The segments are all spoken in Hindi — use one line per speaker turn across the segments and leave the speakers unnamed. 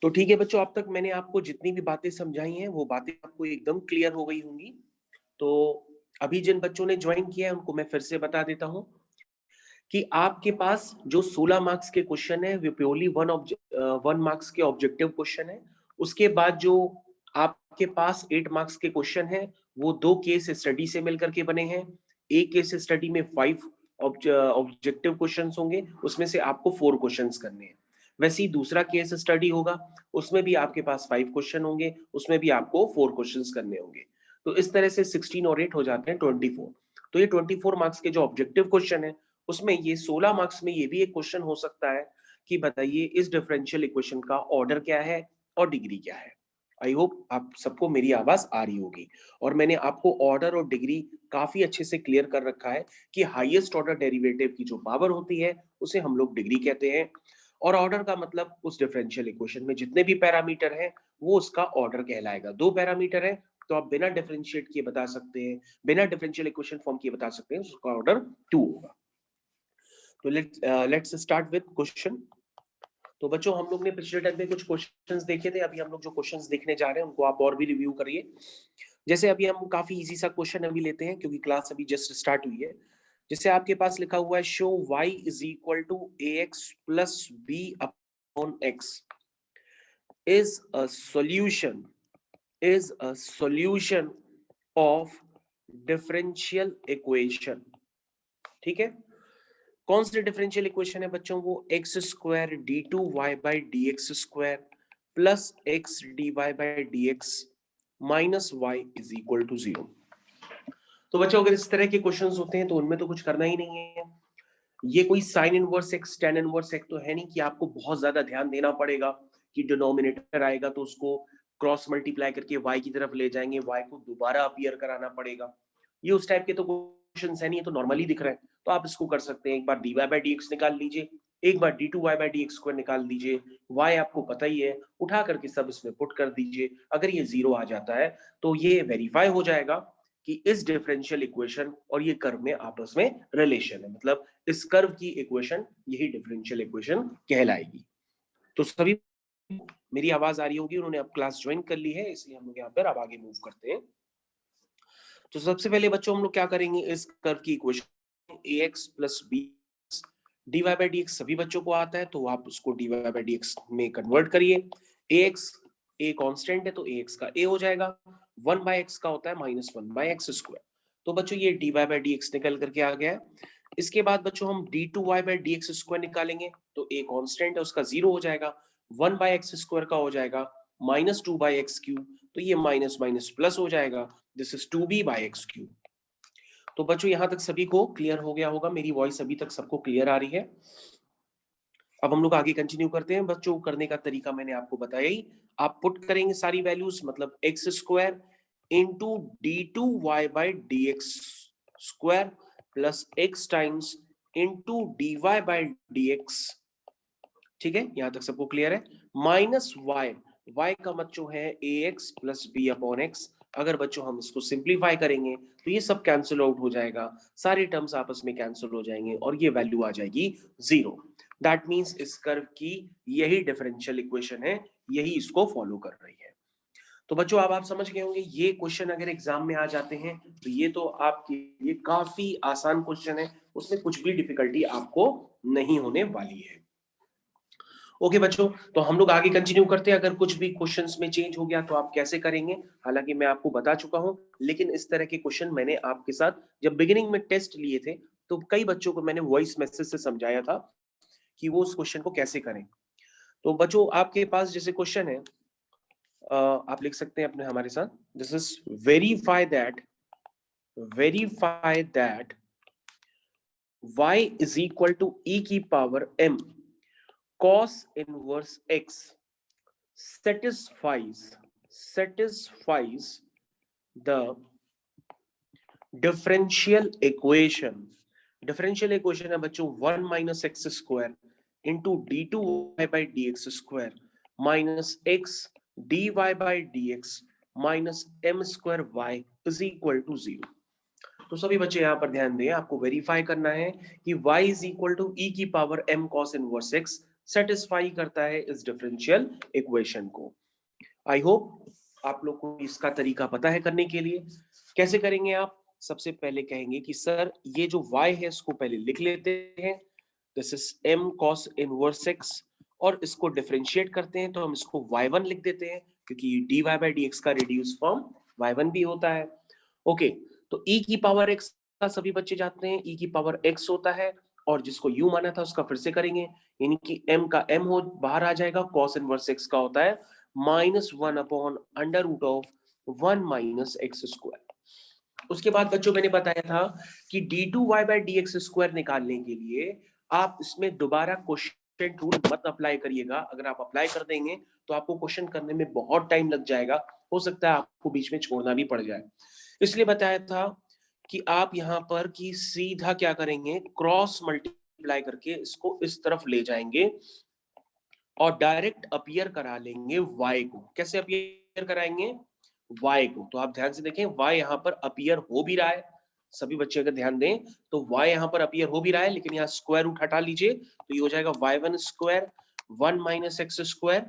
तो ठीक है बच्चों, अब तक मैंने आपको जितनी भी बातें समझाई हैं वो बातें आपको एकदम क्लियर हो गई होंगी। तो अभी जिन बच्चों ने ज्वाइन किया है उनको मैं फिर से बता देता हूं कि आपके पास जो 16 मार्क्स के क्वेश्चन है वो प्योरली 1 मार्क्स के ऑब्जेक्टिव क्वेश्चन है। उसके बाद जो आपके पास 8 मार्क्स के क्वेश्चन है वो 2 केस स्टडी से मिलकर के बने हैं। एक केस स्टडी में 5 ऑब्जेक्टिव क्वेश्चंस होंगे, उसमें से आपको 4 क्वेश्चंस करने हैं। वैसे ही दूसरा केस स्टडी होगा, उसमें भी आपके पास 5 क्वेश्चन होंगे, उसमें भी आपको 4 क्वेश्चंस करने होंगे। तो इस तरह से 16 और 8 हो जाते हैं 24। तो ये 24 मार्क्स के जो ऑब्जेक्टिव क्वेश्चन है उसमें ये 16 मार्क्स में ये भी एक क्वेश्चन हो सकता है कि बताइए इस डिफरेंशियल इक्वेशन का ऑर्डर क्या है और डिग्री क्या है। आई होप आप सबको मेरी आवाज आ रही होगी। और मैंने आपको ऑर्डर और डिग्री काफी अच्छे से क्लियर कर रखा है कि हाईएस्ट ऑर्डर डेरिवेटिव की जो पावर होती है उसे हम लोग डिग्री कहते हैं। और ऑर्डर का मतलब उस डिफरेंशियल इक्वेशन में जितने भी पैरामीटर हैं वो उसका ऑर्डर कहलाएगा। 2 पैरामीटर है तो आप बिना डिफरेंशिएट किए बता सकते हैं, बिना डिफरेंशियल इक्वेशन फॉर्म किए बता सकते हैं, उसका ऑर्डर 2 होगा। तो लेट्स स्टार्ट विद क्वेश्चन। तो बच्चों हम लोग ने पिछले टाइम पे कुछ क्वेश्चंस देखे थे, अभी हम लोग जो क्वेश्चंस देखने जा रहे हैं उनको आप और भी रिव्यू करिए। जैसे अभी हम काफी इजी सा क्वेश्चन अभी लेते हैं क्योंकि क्लास अभी जस्ट स्टार्ट हुई है। जैसे आपके पास लिखा हुआ है show y is equal to ax plus b upon x is a solution of differential equation। ठीक है, कौन सी डिफरेंशियल इक्वेशन है बच्चों? वो x square d two y by d x square plus x d y by d x minus y is equal to 0। तो बच्चों अगर इस तरह के क्वेश्चंस होते हैं तो उनमें तो कुछ करना ही नहीं है। ये कोई sine inverse x tan inverse x तो है नहीं कि आपको बहुत ज्यादा ध्यान देना पड़ेगा कि डिनोमिनेटर आएगा तो उसको क्रॉस मल्टीप्लाई करके y की तरफ ले जाएंगे, y को दोबारा अपीयर कराना पड़ेगा। ये उस टाइप के तो क्वेश्चन है नहीं, ये तो नॉर्मली दिख रहा है। तो आप इसको कर सकते हैं, एक बार dy बाई डी निकाल लीजिए, एक बार d2y बाई डी स्क्वायर निकाल दीजिए, y आपको पता ही है, उठा करके सब इसमें पुट कर दीजिए। अगर ये 0 आ जाता है तो ये वेरीफाई हो जाएगा कि इस डिफरेंशियल इक्वेशन और ये कर्व में आपस में रिलेशन है, मतलब इस कर्व की इक्वेशन यही डिफरेंशियल इक्वेशन कहलाएगी। तो सभी मेरी आवाज आ रही होगी, उन्होंने अब क्लास ज्वाइन कर ली है, इसलिए हम लोग यहाँ पर अब आगे मूव करते हैं। तो सबसे पहले बच्चों हम लोग क्या करेंगे, इस कर्व की equation ax plus b dy by d सभी बच्चों को आता है तो आप उसको dy बाई डी में कन्वर्ट करिए। ax a कांस्टेंट है तो ax का a हो जाएगा, 1 बाई x का होता है माइनस 1 बाई एक्स स्क्वायर। तो बच्चों ये dy बाई डी निकल करके आ गया है। इसके बाद बच्चों हम d2y बाई डी स्क्वायर निकालेंगे तो a कांस्टेंट है उसका 0 हो जाएगा, 1 बाई एक्स स्क्वायर का हो जाएगा माइनस 2 बाई एक्स क्यूब, तो ये माइनस माइनस प्लस हो जाएगा, this is 2b by x cube. तो बच्चों यहां तक सभी को क्लियर हो गया होगा, मेरी वॉइस अभी तक सबको क्लियर आ रही है। अब हम लोग आगे कंटिन्यू करते हैं। बच्चों करने का तरीका मैंने आपको बताया ही, आप पुट करेंगे सारी वैल्यूज, मतलब x square into d two y by d x square plus x times into d y by d x. ठीक है, यहां तक सबको क्लियर है। माइनस वाई, वाई का बच्चों है a x plus b upon x. अगर बच्चों हम इसको सिंप्लीफाई करेंगे तो ये सब कैंसिल आउट हो जाएगा, सारे टर्म्स आपस में कैंसिल हो जाएंगे और ये वैल्यू आ जाएगी 0। दैट मींस इस कर्व की यही डिफरेंशियल इक्वेशन है, यही इसको फॉलो कर रही है। तो बच्चों अब आप समझ गए होंगे, ये क्वेश्चन अगर एग्जाम में आ जाते हैं तो ये तो आपके लिए काफी आसान क्वेश्चन है, उसमें कुछ भी डिफिकल्टी आपको नहीं होने वाली है। ओके बच्चों, तो हम लोग आगे कंटिन्यू करते हैं। अगर कुछ भी क्वेश्चंस में चेंज हो गया तो आप कैसे करेंगे, हालांकि मैं आपको बता चुका हूं, लेकिन इस तरह के क्वेश्चन मैंने आपके साथ जब बिगिनिंग में टेस्ट लिए थे तो कई बच्चों को मैंने वॉइस मैसेज से समझाया था कि वो उस क्वेश्चन को कैसे करें। तो बच्चों आपके पास जैसे क्वेश्चन है, आप लिख सकते हैं अपने हमारे साथ, this is verify that y is equal to e की power m cos inverse x satisfies the differential equation। differential equation है बच्चों 1 minus x square into d2y by dx square minus x dy by dx minus m square y is equal to 0। तो सभी बच्चे यहां पर ध्यान दें, आपको वेरीफाई करना है कि y is equal to e की power m cos inverse x satisfy करता है इस डिफरेंशियल इक्वेशन को। आई होप आप लोग को इसका तरीका पता है करने के लिए। कैसे करेंगे आप? सबसे पहले कहेंगे कि सर ये जो y है इसको पहले लिख लेते हैं, this is m cos inverse x, और इसको डिफरेंशिएट करते हैं तो हम इसको y1 लिख देते हैं, क्योंकि dy by dx का रिड्यूस फॉर्म y1 भी होता है। ओके, तो e की पावर x का सभी बच्चे जानते हैं e की पावर x होता है, और जिसको u माना था उसका फिर से करेंगे, यानी कि m का m हो बाहर आ जाएगा, cos इनवर्स x का होता है -1 upon under root of 1 minus x square. उसके बाद बच्चों मैंने बताया था कि d2y by d x square निकालने के लिए आप इसमें दोबारा क्वेश्चन रूल मत अप्लाई करिएगा। अगर आप अप्लाई कर देंगे तो आपको क्वेश्चन करने में बहुत टाइम लग जाएगा, हो सकता है आपको बीच में छोड़ना भी पड़ जाए। इसलिए बताया था कि आप यहाँ पर कि सीधा क्या करेंगे, क्रॉस मल्टीप्लाई करके इसको इस तरफ ले जाएंगे और डायरेक्ट अपीयर करा लेंगे y को। कैसे अपीयर कराएंगे y को? तो आप ध्यान से देखें, y यहाँ पर अपीयर हो भी रहा है, सभी बच्चे अगर ध्यान दें तो y यहाँ पर अपीयर हो भी रहा है, लेकिन यहाँ स्क्वायर रूट हटा लीजिए तो ये हो जाएगा y1 square 1 minus x square,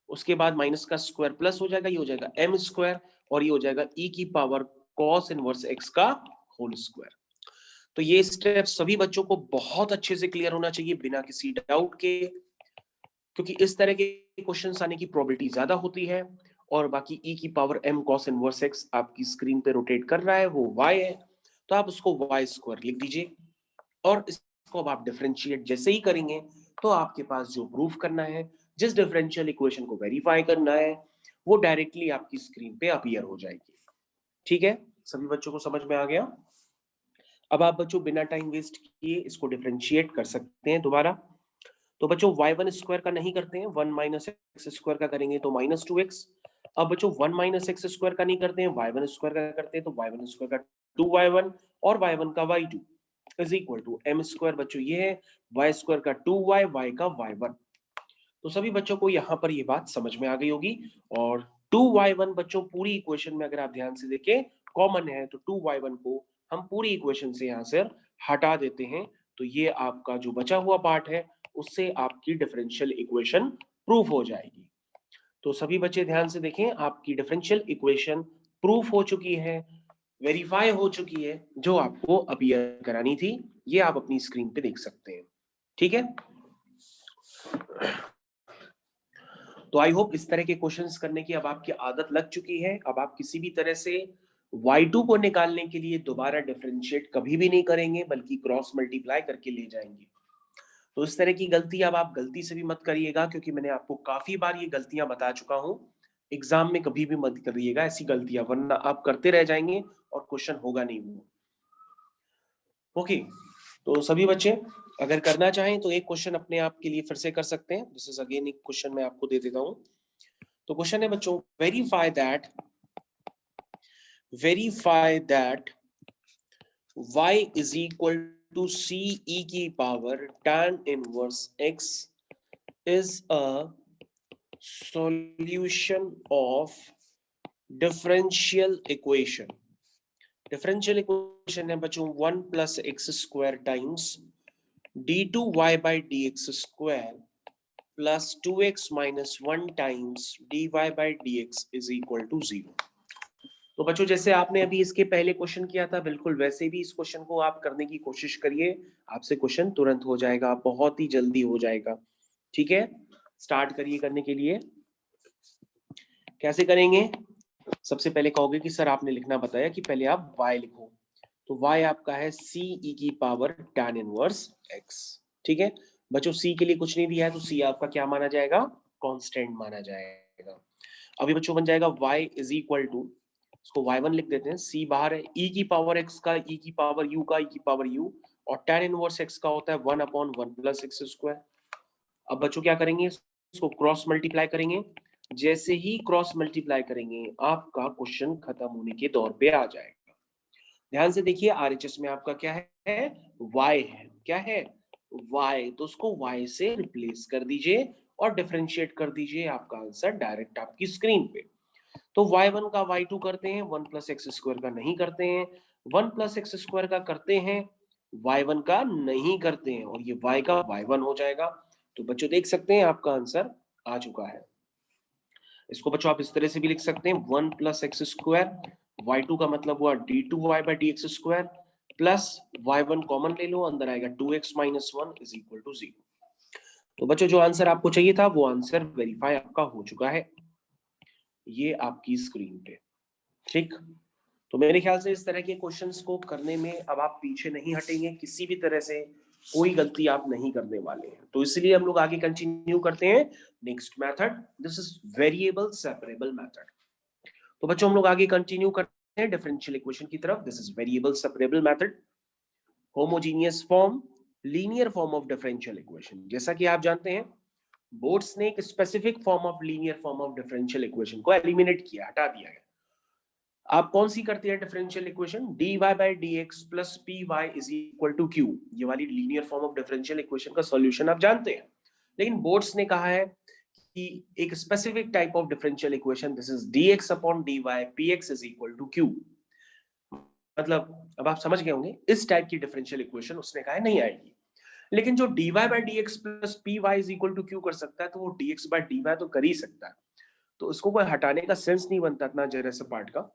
उसके बाद माइनस का स्क्वायर प्लस हो जाएगा, ये हो जाएगा m स्क्वायर, और ये हो जाएगा e की पावर cos इनवर्स x का होल स्क्वायर। तो ये स्टेप सभी बच्चों को बहुत अच्छे से क्लियर होना चाहिए बिना किसी डाउट के, क्योंकि इस तरह के क्वेश्चंस आने की प्रोबेबिलिटी ज्यादा होती है। और बाकी e की power m cos inverse x आपकी स्क्रीन पे रोटेट कर रहा है, वो y है, तो आप उसको y स्क्वायर लिख दीजिए, और इसको अब आप डिफरेंशिएट जैसे ही करेंगे तो आपके पास जो प्रूफ करना है, जिस डिफरेंशियल इक्वेशन को वेरीफाई करना है, वो डायरेक्टली आपकी स्क्रीन पे अपीयर हो जाएगी। ठीक है, सभी बच्चों को समझ में आ गया? अब आप बच्चों बिना टाइम वेस्ट किए इसको डिफरेंशिएट कर सकते हैं दोबारा। तो बच्चों y1 स्क्वायर का नहीं करते हैं, 1 माइनस एक्स स्क्वायर का करेंगे तो -2x। अब बच्चों 1 माइनस एक्स स्क्वायर का नहीं करते हैं, y1 स्क्वायर का करते हैं, तो y1 स्क्वायर का 2y1 और y1 का y2 is equal to m square. बच्चों ये है y स्क्वायर का 2y, y का y1। तो सभी बच्चों को यहाँ पर ये बात समझ में आ गई होगी। और 2y1 बच्चों पूरी इक्वेशन में अगर आप ध्यान से देखें कॉमन है, तो 2y1 को हम पूरी इक्वेशन से यहाँ से हटा देते हैं, तो ये आपका जो बचा हुआ पार्ट है उससे आपकी डिफरेंशियल इक्वेशन प्रूफ हो जाएगी। तो सभी बच्चे ध्यान से देखें, आपकी डिफरेंशियल इक्वेशन प्रूफ हो चुकी है, वेरीफाई हो चुकी है, जो आपको अपीयर करानी थी ये आप अपनी स्क्रीन पे देख सकते हैं। ठीक है, तो आई होप इस तरह के क्वेश्चंस करने की अब आपकी आदत लग चुकी है। अब आप किसी भी तरह से y2 को निकालने के लिए दोबारा डिफरेंशिएट कभी भी नहीं करेंगे, बल्कि क्रॉस मल्टीप्लाई करके ले जाएंगे। तो इस तरह की गलती अब आप गलती से भी मत करिएगा, क्योंकि मैंने आपको काफी बार ये गलतियां बता चुका हूं। एग्जाम में कभी भी मत करिएगा ऐसी गलतियां, वरना आप करते रह जाएंगे और क्वेश्चन होगा नहीं वो। ओके, तो सभी बच्चे अगर करना चाहें तो एक क्वेश्चन अपने आप के लिए फिर से कर सकते हैं। दिस इज अगेन एक क्वेश्चन मैं आपको दे देता हूं। तो क्वेश्चन है बच्चों, verify that y is equal to c e की power tan inverse x is a solution of differential equation। Differential equation है बच्चों 1 plus x square times d2y by dx स्क्वायर plus 2x minus 1 times dy by dx is equal to 0। तो बच्चों जैसे आपने अभी इसके पहले क्वेश्चन किया था, बिल्कुल वैसे भी इस क्वेश्चन को आप करने की कोशिश करिए, आपसे क्वेश्चन तुरंत हो जाएगा, बहुत ही जल्दी हो जाएगा। ठीक है, स्टार्ट करिए करने के लिए। कैसे करेंगे? सबसे पहले कहोगे कि सर आपने लिखना बताया कि पहले आप y लिखो, तो y आपका है c e की पावर tan इनवर्स x। ठीक है बच्चों, c के लिए कुछ नहीं दिया है तो c आपका क्या माना जाएगा? कांस्टेंट माना जाएगा। अभी बच्चों बन जाएगा y इज इक्वल टू, इसको y1 लिख देते हैं, c बाहर है, e की पावर x का e की पावर u का e की पावर u, और tan इनवर्स x का होता है 1 अपॉन 1 प्लस एक्स स्क्वायर। अब बच्चों क्या करेंगे, इसको क्रॉस मल्टीप्लाई करेंगे। जैसे ही क्रॉस मल्टीप्लाई करेंगे आपका क्वेश्चन खत्म होने के दौर पे आ जाएगा। ध्यान से देखिए, आरएचएस में आपका क्या है? y है। क्या है? y, तो उसको y से रिप्लेस कर दीजिए और डिफरेंशिएट कर दीजिए, आपका आंसर डायरेक्ट आपकी स्क्रीन पे। तो y1 का y2 करते हैं, 1 प्लस एक्स स्क्वायर का नहीं करते हैं, 1 प्लस एक्स स्क्वायर का करते हैं, y1 का नहीं करते हैं, और ये y का y1 हो जाएगा। तो बच्चों देख सकते हैं आपका आंसर आ चुका है। इसको बच्चों आप इस तरह से भी लिख सकते हैं 1 + x², y2 का मतलब हुआ d2y/dx² प्लस y1 कॉमन ले लो, अंदर आएगा 2x - 1 = 0। तो बच्चों जो आंसर आपको चाहिए था वो आंसर वेरीफाई आपका हो चुका है, ये आपकी स्क्रीन पे। ठीक, तो मेरे ख्याल से इस तरह के क्वेश्चंस को करने में अब आप पीछे नहीं हटेंगे, किसी भी तरह से कोई गलती आप नहीं करने वाले हैं। तो इसलिए हम लोग आगे कंटिन्यू करते हैं next method, this is variable separable method. तो बच्चों हम लोग आगे कंटिन्यू करते हैं डिफरेंशियल इक्वेशन की तरफ। This is variable separable method, homogeneous form, linear form of differential equation. जैसा कि आप जानते हैं बोर्ड्स ने एक specific form of linear form of differential equation को एलिमिनेट किया, हटा दिया है। आप कौन सी करते हैं differential equation, dy/dx plus py = q, ये वाली linear form of differential equation का सॉल्यूशन आप जानते हैं। लेकिन बोर्ड्स ने कहा है कि एक specific type of differential equation, this is dx/dy px = q। मतलब अब आप समझ गए होंगे इस टाइप की डिफरेंशियल इक्वेशन उसने कहा है नहीं आएगी। लेकिन जो dy/dx प्लस py = q कर सकता है तो वो dx/dy तो कर ही सकता है, तो उसको कोई हटाने का सेंस नहीं बनता इतना जरा सा पार्ट का।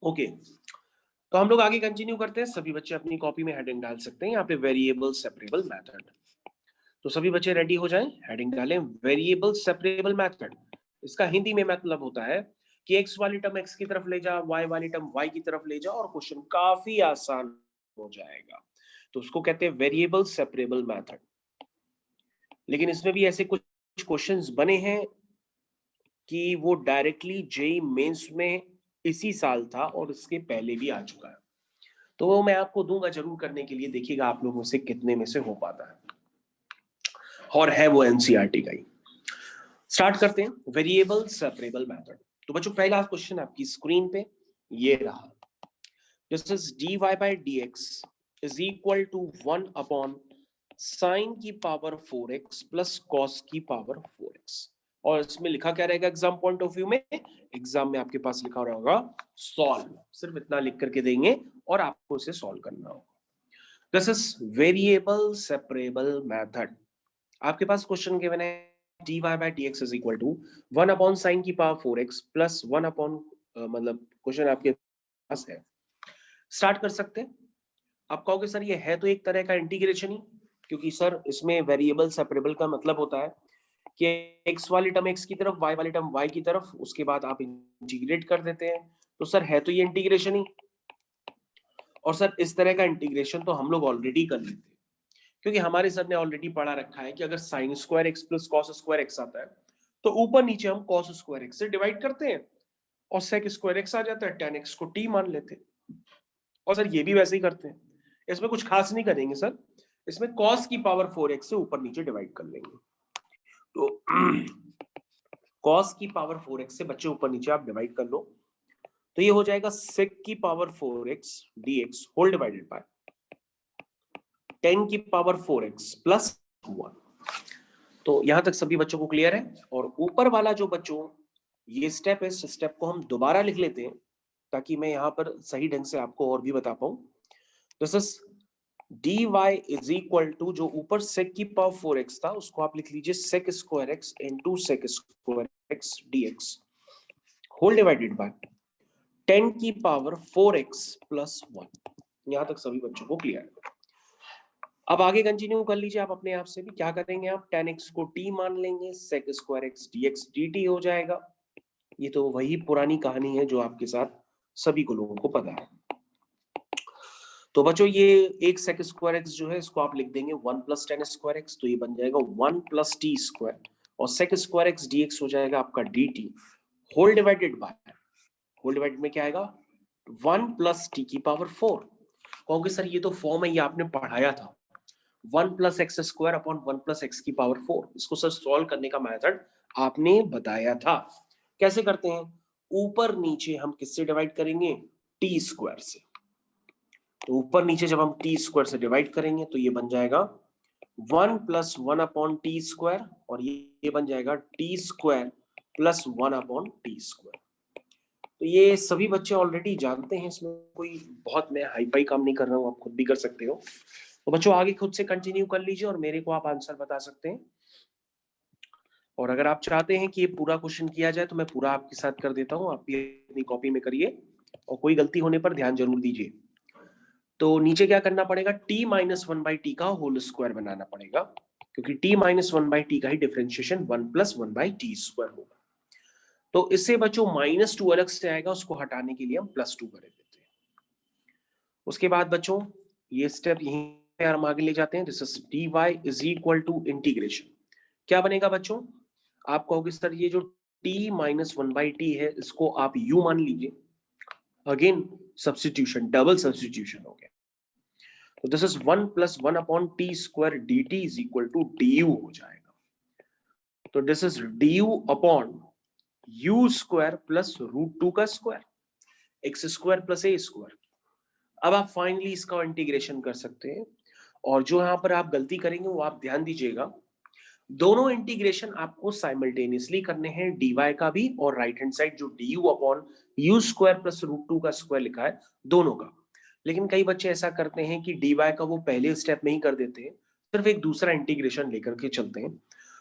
ओके, तो हम लोग आगे कंटिन्यू करते हैं। सभी बच्चे अपनी कॉपी में हेडिंग डाल सकते हैं यहाँ पे, वेरिएबल सेपरेबल मेथड। तो सभी बच्चे रेडी हो जाएं, हेडिंग डालें वेरिएबल सेपरेबल मेथड। इसका हिंदी में मतलब होता है कि x वाली टर्म x की तरफ ले जा, y वाली टर्म y की तरफ ले जा, और क्वेश्चन काफी आसान हो जाएगा। तो उसको कहते हैं वेरिएबल सेपरेबल मेथड। लेकिन इसमें भी ऐसे कुछ क्वेश्चंस बने हैं कि वो डायरेक्टली जेईई मेंस में इसी साल था और इसके पहले भी आ चुका है, तो वो मैं आपको दूंगा जरूर करने के लिए, देखिएगा आप लोगों से कितने में से हो पाता है, और है वो एनसीईआरटी का ही। स्टार्ट करते हैं वेरिएबल सेपरेबल मेथड। तो बच्चों पहला क्वेश्चन आपकी स्क्रीन पे ये रहा, दिस इज dy/dx = 1 sin की पावर 4x प्लस cos की पावर 4x। और इसमें लिखा क्या रहेगा एग्जाम पॉइंट ऑफ व्यू में, एग्जाम में आपके पास लिखा रहेगा सॉल्व, सिर्फ इतना लिख करके देंगे और आपको इसे सॉल्व करना होगा। This is variable separable method. आपके पास क्वेश्चन गिवन है dy/dx = 1 sin की पावर 4x प्लस 1 मतलब क्वेश्चन आपके पास है। स्टार्ट कर सकते हैं। आप कहोगे सर ये है तो एक तरह का इंटीग्रेशन ही, क्योंकि सर इसमें वेरिएबल सेपरेबल का मतलब होता है कि x वाली टर्म x की तरफ, y वाली टर्म y की तरफ, उसके बाद आप इंटीग्रेट कर देते हैं। तो सर है तो ये इंटीग्रेशन ही, और सर इस तरह का इंटीग्रेशन तो हम लोग ऑलरेडी कर लेते हैं, क्योंकि हमारे सर ने ऑलरेडी पढ़ा रखा है कि अगर sin² x plus cos² x आता है तो ऊपर नीचे हम cos² x से डिवाइड करते हैं, और sec² x आ जाता है, tan x को t मान लेते हैं। और सर ये भी वैसे ही करते हैं, इसमें कुछ खास नहीं करेंगे सर, इसमें cos की पावर 4x से ऊपर नीचे डिवाइड कर लेंगे। तो cos की पावर 4x से बच्चे ऊपर नीचे आप डिवाइड कर लो, तो ये हो जाएगा sec की power 4x dx whole divided by 10 की पावर 4x प्लस 1। तो यहां तक सभी बच्चों को क्लियर है। और ऊपर वाला जो बच्चों ये स्टेप है, इस स्टेप को हम दोबारा लिख लेते हैं ताकि मैं यहां पर सही ढंग से आपको और भी बता पाऊं। दिस इज dy जो ऊपर sec की पावर 4x था उसको आप लिख लीजिए sec² x into sec² x dx whole divided by 10 की पावर 4x प्लस 1। यहां तक सभी बच्चों को क्लियर है। अब आगे कंटिन्यू कर लीजिए आप अपने आप से भी, क्या करेंगे आप tan x को t मान लेंगे, sec² x dx dt हो जाएगा। ये तो वही पुरानी कहानी है जो आपके साथ सभी को लोगों को पता है। तो बच्चों ये एक sec² x जो है इसको आप लिख देंगे 1 + tan² x, तो ये बन जाएगा 1 + t², और sec² x dx हो जाएगा आपका dt whole divided by, whole divided में क्या आएगा 1 + t की पावर 4। कहोगे सर ये तो फॉर्म है, ये आपने पढ़ाया था 1 + x² अपॉन 1 + x की पावर 4। इसको सर सॉल्व करने का मेथड आपने बताया था, कैसे करते हैं, ऊपर नीचे हम किससे डिवाइड करेंगे t² से। तो ऊपर नीचे जब हम t² से डिवाइड करेंगे तो ये बन जाएगा 1 + 1/t², और ये बन जाएगा t² + 1/t²। तो ये सभी बच्चे ऑलरेडी जानते हैं, इसमें कोई बहुत मैं हाई फाई काम नहीं कर रहा हूं, आप खुद भी कर सकते हो। तो बच्चों आगे खुद से कंटिन्यू कर लीजिए और मेरे को आप आंसर बता सकते हैं। और अगर आप चाहते हैं कि ये पूरा क्वेश्चन किया जाए तो मैं पूरा आपके साथ कर देता हूं, आप भी अपनी कॉपी में करिए और कोई गलती होने पर ध्यान जरूर दीजिए। तो नीचे क्या करना पड़ेगा, t minus one by t का होल स्क्वायर बनाना पड़ेगा, क्योंकि t minus one by t का ही differentiation 1 plus one by t square होगा। तो इससे बच्चों -2 अलग से आएगा, उसको हटाने के लिए हम +2 कर देते हैं। उसके बाद बच्चों ये स्टेप यहीं पे हम आगे ले जाते हैं। This is dy is equal to integration, क्या बनेगा बच्चों, आप कहोगे सर ये जो t minus one by t है इसको आप u मान लीजिए। अगेन सब्स्टिट्यूशन, डबल सब्स्टिट्यूशन हो गया। तो this is 1 plus 1 upon t square d t is equal to d u हो जाएगा। तो this is d u upon u square plus √2 का square, x square plus a square. अब आप फाइनली इसका इंटीग्रेशन कर सकते हैं। और जो यहां पर आप गलती करेंगे वो आप ध्यान दीजिएगा, दोनों इंटीग्रेशन आपको साइमल्टेनियसली करने हैं, dy का भी और राइट हैंड साइड जो du upon u square plus √2 का स्क्वायर लिखा है दोनों का। लेकिन कई बच्चे ऐसा करते हैं कि dy का वो पहले स्टेप में ही कर देते हैं, सिर्फ एक दूसरा इंटीग्रेशन लेकर के चलते हैं,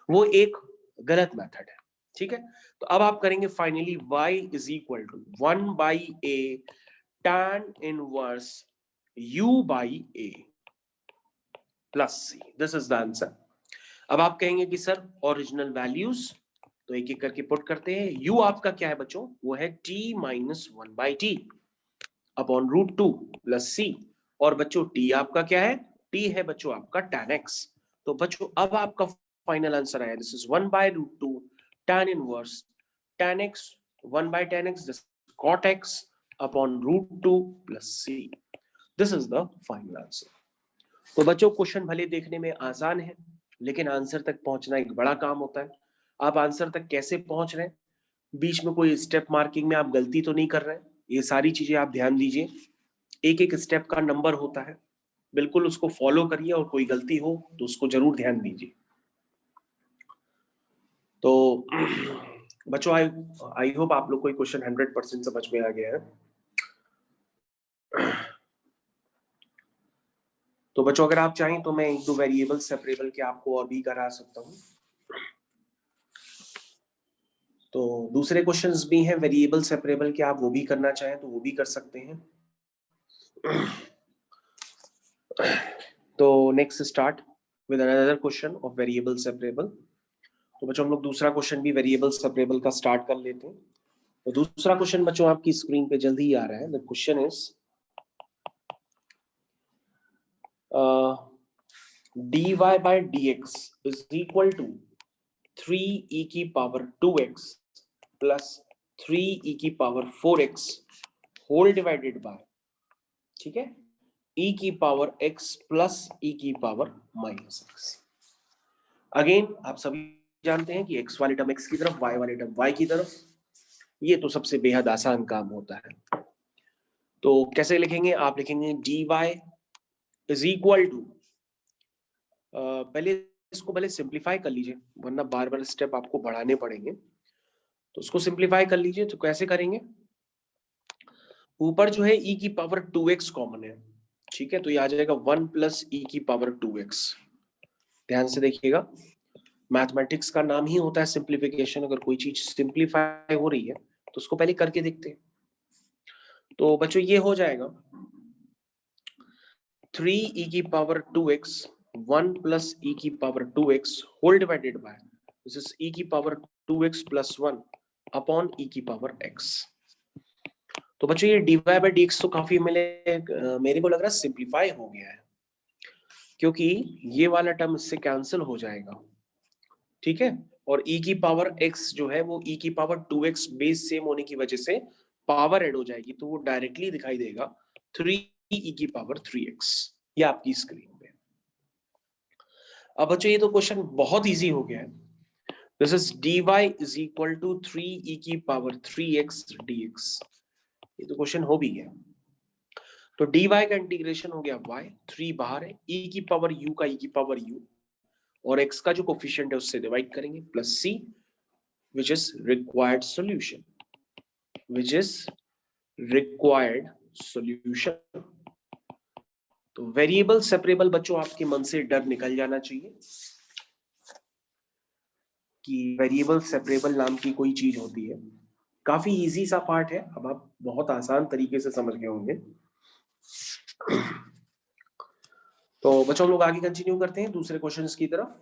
वो एक गलत मेथड है। ठीक है, तो अब आप करेंगे finally y is equal to 1 by a tan inverse u by a plus c। This is the answer. अब आप कहेंगे कि सर ओरिजिनल वैल्यूज, तो एक एक करके पुट करते हैं। u आपका क्या है बच्चों, वो है t minus one by t upon √2 plus c. और बच्चों t आपका क्या है, t है बच्चों आपका tan x। तो बच्चों अब आपका फाइनल आंसर आया, this is 1 by √2 tan inverse tan x 1 by tan x this cot x upon √2 plus c। This is the final answer. तो बच्चों क्वेश्चन भले देखने में आसान है, लेकिन आंसर तक पहुंचना एक बड़ा काम होता है। आप आंसर तक कैसे पहुंच रहे हैं, बीच में कोई स्टेप मार्किंग में आप गलती तो नहीं कर रहे हैं, ये सारी चीजें आप ध्यान दीजिए। एक एक स्टेप का नंबर होता है, बिल्कुल उसको फॉलो करिए और कोई गलती हो तो उसको जरूर ध्यान दीजिए। तो बच्चों आई होप आप लोग को क्वेश्चन 100% समझ में आ गया है। तो बच्चों अगर आप चाहें तो मैं एक दो वेरिएबल सेपरेबल के आपको और भी करा सकता हूँ। तो दूसरे क्वेश्चंस भी हैं वेरिएबल सेपरेबल के, आप वो भी करना चाहें तो वो भी कर सकते हैं। तो next start with another question of variable separable. तो बच्चों हम लोग दूसरा क्वेश्चन भी वेरिएबल सेपरेबल का स्टार्ट कर लेते हैं। तो दूसरा क्वेश्चन बच्चों आपकी स्क्रीन पे जल्दी ही आ रहा है। The question is dy by dx is equal to 3e की पावर 2x प्लस 3e की power 4x whole divided bye, ठीक है, e की पावर x प्लस e की पावर माइनस x। अगेन आप सभी जानते हैं कि x वाले टर्म x की तरफ, y वाले टर्म y की तरफ, ये तो सबसे बेहद आसान काम होता है। तो कैसे लिखेंगे, आप लिखेंगे dy इज इक्वल टू, पहले इसको पहले सिंप्लीफाई कर लीजिए वरना बार बार स्टेप आपको बढ़ाने पड़ेंगे। तो उसको सिंप्लीफाई कर लीजिए। तो कैसे करेंगे, ऊपर जो है e की पावर 2x कॉमन है, ठीक है, तो ये आ जाएगा 1 प्लस e की पावर 2x। ध्यान से देखिएगा, मैथमेटिक्स का नाम ही होता है सिंप्लीफिकेशन। अगर कोई चीज सिंप्लीफाई हो रही है तो उसको पहले करके देखते हैं। तो बच्चों ये हो जाएगा 3e की पावर 2x 1 प्लस e की power 2x whole divided by this is e की power 2x plus 1 upon e की पावर x। तो बच्चों ये dy बाय dx तो काफी मेरे को लग रहा है सिंप्लीफाई हो गया है, क्योंकि ये वाला टर्म इससे कैंसिल हो जाएगा, ठीक है। और e की पावर x जो है वो e की पावर 2x बेस सेम होने की वजह से पावर ऐड हो जाएगी, तो वो डायरेक्टली दिखाई देगा 3e की पावर 3x, ये आपकी स्क्रीन पे। अब बच्चों ये तो क्वेश्चन बहुत इजी हो गया है। This is dy is equal to 3e की पावर 3x dx, ये तो क्वेश्चन हो भी गया। तो dy का इंटीग्रेशन हो गया y, 3 बाहर है, e की पावर u का e की पावर u, और x का जो कोफिशिएंट है उससे डिवाइड करेंगे, plus c which is required solution, which is required solution। तो वेरिएबल सेपरेबल बच्चों आपके मन से डर निकल जाना चाहिए कि वेरिएबल सेपरेबल नाम की कोई चीज होती है। काफी इजी सा पार्ट है, अब आप बहुत आसान तरीके से समझ गए होंगे। तो बच्चों हम लोग आगे कंटिन्यू करते हैं दूसरे क्वेश्चंस की तरफ,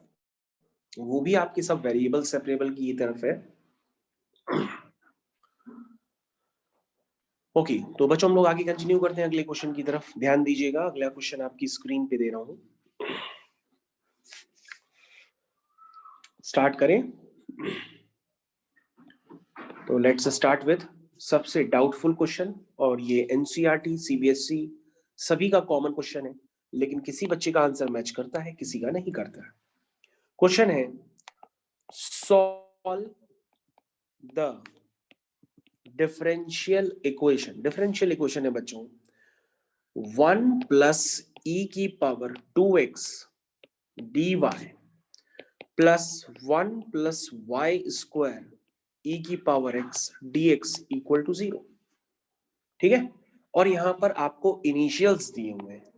वो भी आपके सब वेरिएबल सेपरेबल की तरफ है। ओके तो बच्चों हम लोग आगे कंटिन्यू करते हैं अगले क्वेश्चन की तरफ। ध्यान दीजिएगा, अगला क्वेश्चन आपकी स्क्रीन पे दे रहा हूं, स्टार्ट करें। तो लेट्स स्टार्ट विथ सबसे डाउटफुल क्वेश्चन, और ये एनसीईआरटी सीबीएसई सभी का कॉमन क्वेश्चन है, लेकिन किसी बच्चे का आंसर मैच करता है, किसी का नहीं करता है। क्वेश्चन है solve the differential equation. Differential equation है बच्चों 1 प्लस ई की power 2x dy plus 1 plus y square e की power x dx equal to 0। ठीक है, और यहां पर आपको इनिशियल्स दिए हुए हैं।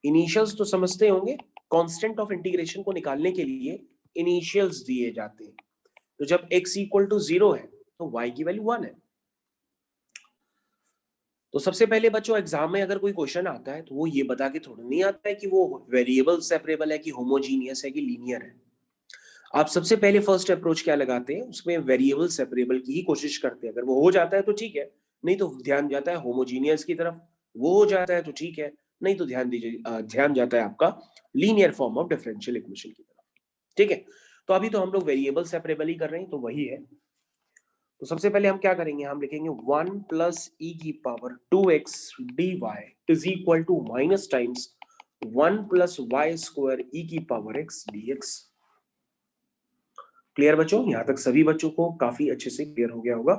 इनिशियल्स तो समझते होंगे, कांस्टेंट ऑफ इंटीग्रेशन को निकालने के लिए इनिशियल्स दिए जाते हैं। तो जब x इक्वल टू 0 है तो y की वैल्यू 1 है। तो सबसे पहले बच्चों एग्जाम में अगर कोई क्वेश्चन आता है तो वो ये बता के थोड़ा नहीं आता है कि वो वेरिएबल सेपरेबल है कि होमोजीनियस है कि लीनियर है। आप सबसे पहले फर्स्ट अप्रोच क्या लगाते हैं, उसमें वेरिएबल सेपरेबल की ही कोशिश करते हैं। अगर वो हो जाता है तो ठीक है, नहीं तो ध्यान जाता है होमोजीनियस की तरफ। वो हो जाता है तो ठीक है, नहीं तो ध्यान जाता है आपका linear form of differential equation की तरफ। ठीक है, तो अभी तो हम लोग वेरिएबल सेपरेबल ही कर रहे हैं, तो वही है। तो सबसे पहले हम क्या करेंगे, हम लिखेंगे 1 प्लस ई की power 2x dy is equal to minus times 1 plus y square e की पावर x dx। क्लियर बच्चों, यहां तक सभी बच्चों को काफी अच्छे से क्लियर हो गया होगा।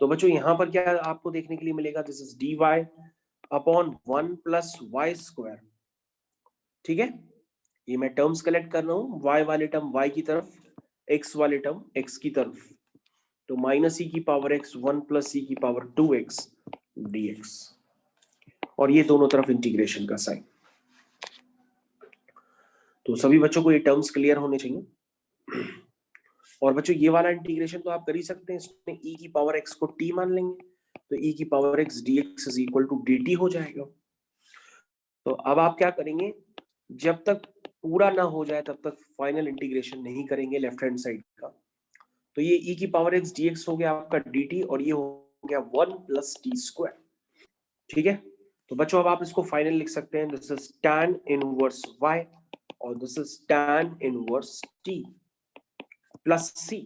तो बच्चों यहां पर क्या आपको देखने के लिए मिलेगा, this is dy upon 1 plus y square. ठीक है, ये मैं टर्म्स कलेक्ट कर रहा हूं, y वाले टर्म y की तरफ, x वाले टर्म x की तरफ। तो माइनस ई की पावर x 1 प्लस ई की पावर 2x dx, और ये दोनों तरफ इंटीग्रेशन का साइन। तो सभी बच्चों को ये टर्म्स क्लियर होने चाहिए। और बच्चों ये वाला इंटीग्रेशन तो आप कर ही सकते हैं, इसमें e की पावर x को t मान लेंगे, तो e की power x dx is equal to dt हो जाएगा। तो अब आप क्या करेंगे, जब तक पूरा ना हो जाए तब तक फाइनल इंटीग्रेशन नहीं करेंगे लेफ्ट हैंड साइड का। तो ये e की पावर x dx हो गया आपका dt, और ये हो गया 1 प्लस टी स्क्वायर। ठीक है, तो बच्चों अब आप इसको फाइनल लिख सकते हैं, this is tan inverse y और this is tan inverse t plus c।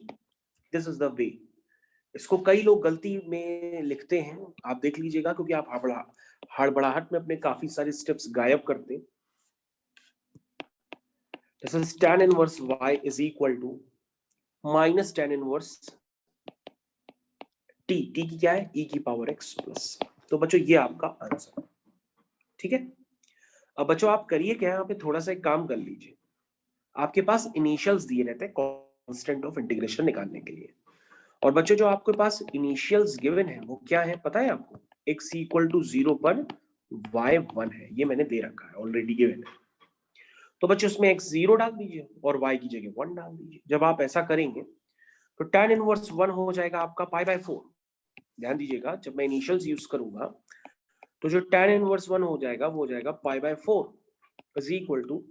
This is the way. इसको कई लोग गलती में लिखते हैं, आप देख लीजिएगा, क्योंकि आप हड़बड़ाहट में अपने काफी सारे स्टेप्स गायब करते हैं। This is tan inverse y is equal to minus tan inverse t। t की क्या है, e की पावर x प्लस। तो बच्चों ये आपका आंसर। ठीक है, अब बच्चों आप करिए क्या, यहाँ पे थोड़ा सा एक काम कर लीजिए। आपके पास इनिशियल्स दिए रहते हैं कांस्टेंट ऑफ इंटीग्रेशन निकालने के लिए, और बच्चों जो आपके पास इनिशियल्स गिवन है वो क्या है पता है आपको, x इक्वल टू 0 पर y 1 है, ये मैंने दे रखा है ऑलरेडी गिवन है। तो बच्चों उसमें x 0 डाल दीजिए और y की जगह 1 डाल दीजिए। जब आप ऐसा करेंगे तो tan इनवर्स 1 हो जाएगा आपका पाई बाय 4। ध्यान दीजिएगा, जब मैं इनिशियल्स यूज करूंगा तो जो tan इनवर्स 1 हो जाएगा वो हो जाएगा pi by 4 is equal to,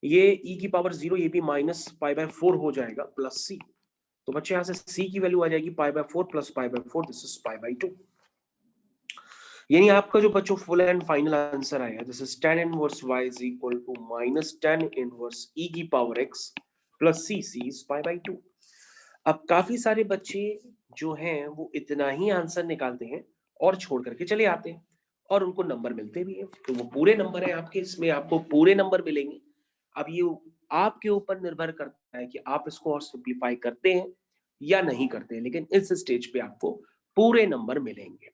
ये e की पावर 0 ये भी माइनस पाई बाय 4 हो जाएगा प्लस c। तो बच्चे यहां से c की वैल्यू आ जाएगी pi by 4 plus pi by 4, this is pi by 2। यानी आपका जो बच्चों फुल एंड फाइनल आंसर आएगा, this is tan inverse y is equal to minus tan inverse e की power x plus c is pi by 2। अब काफी सारे बच्चे जो हैं वो इतना ही आंसर निकालते हैं और छोड़ करके चले आते हैं, और उनको नंबर मिलते भी हैं। तो वो पूरे नंबर है आपके, इसमें आपको पूरे नंबर मिलेंगे। अब ये आपके ऊपर निर्भर करता है कि आप इसको और सिंप्लीफाई करते हैं या नहीं करते हैं, लेकिन इस स्टेज पे आपको पूरे नंबर मिलेंगे।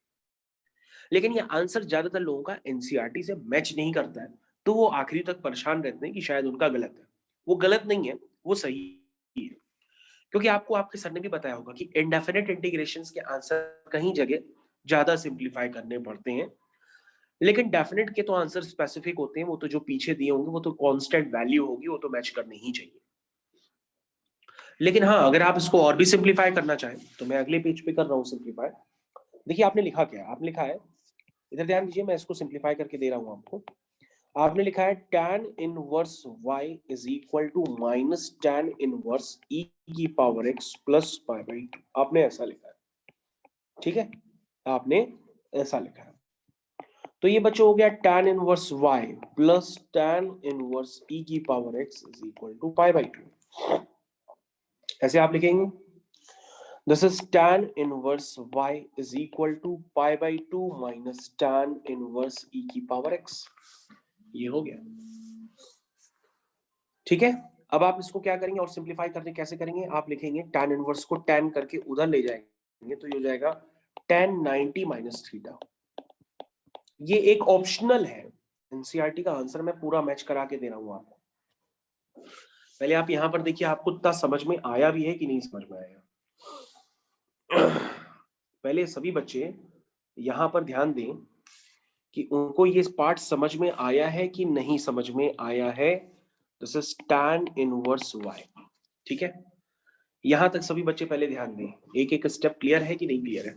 लेकिन ये आंसर ज्यादातर लोगों का एनसीईआरटी से मैच नहीं करता है, तो वो आखिरी तक परेशान रहते हैं कि शायद उनका गलत है। वो गलत नहीं है, वो सही है। क्योंकि आपको आपके सर ने भी बताया होगा कि इंडेफिनिट इंटीग्रेशंस के आंसर कहीं जगह ज्यादा सिंप्लीफाई करने पड़ते हैं, लेकिन डेफिनेट के तो आंसर स्पेसिफिक होते हैं, वो तो जो पीछे दिए होंगे वो तो कांस्टेंट वैल्यू होगी, वो तो मैच करनी ही चाहिए। लेकिन हाँ, अगर आप इसको और भी सिंप्लीफाई करना चाहें तो मैं अगले पेज पे कर रहा हूँ सिंप्लीफाई। देखिए आपने लिखा क्या है, आपने लिखा है, इधर ध्यान दीजिए, मैं इसको सिंप्लीफाई करके दे रहा हूँ आपको। आपने लिखा है tan inverse y is equal to minus tan inverse e की power x plus pi by 2। आपने ऐसा लिखा है, ठीक है, आपने ऐसा लिखा है। तो ये बच्चों हो गया tan inverse y plus tan inverse e की power x is equal to pi by 2। ऐसे आप लिखेंगे, this is tan inverse y is equal to pi by 2 minus tan inverse e की पावर x। ये हो गया, ठीक है। अब आप इसको क्या करेंगे और सिंपलीफाई करके कैसे करेंगे, आप लिखेंगे tan इनवर्स को tan करके उधर ले जाएंगे तो ये हो जाएगा tan 90 माइनस थीटा। ये एक ऑप्शनल है, एनसीईआरटी का आंसर मैं पूरा मैच करा के दे रहा हूं आपको। पहले आप यहां पर देखिए आपको इतना समझ में आया भी है कि नहीं समझ में आया। पहले सभी बच्चे यहां पर ध्यान दें कि उनको ये पार्ट समझ में आया है कि नहीं समझ में आया है। This is tan inverse y, ठीक है। यहां तक सभी बच्चे पहले ध्यान दें, एक एक स्टेप क्लियर है कि नहीं क्लियर है।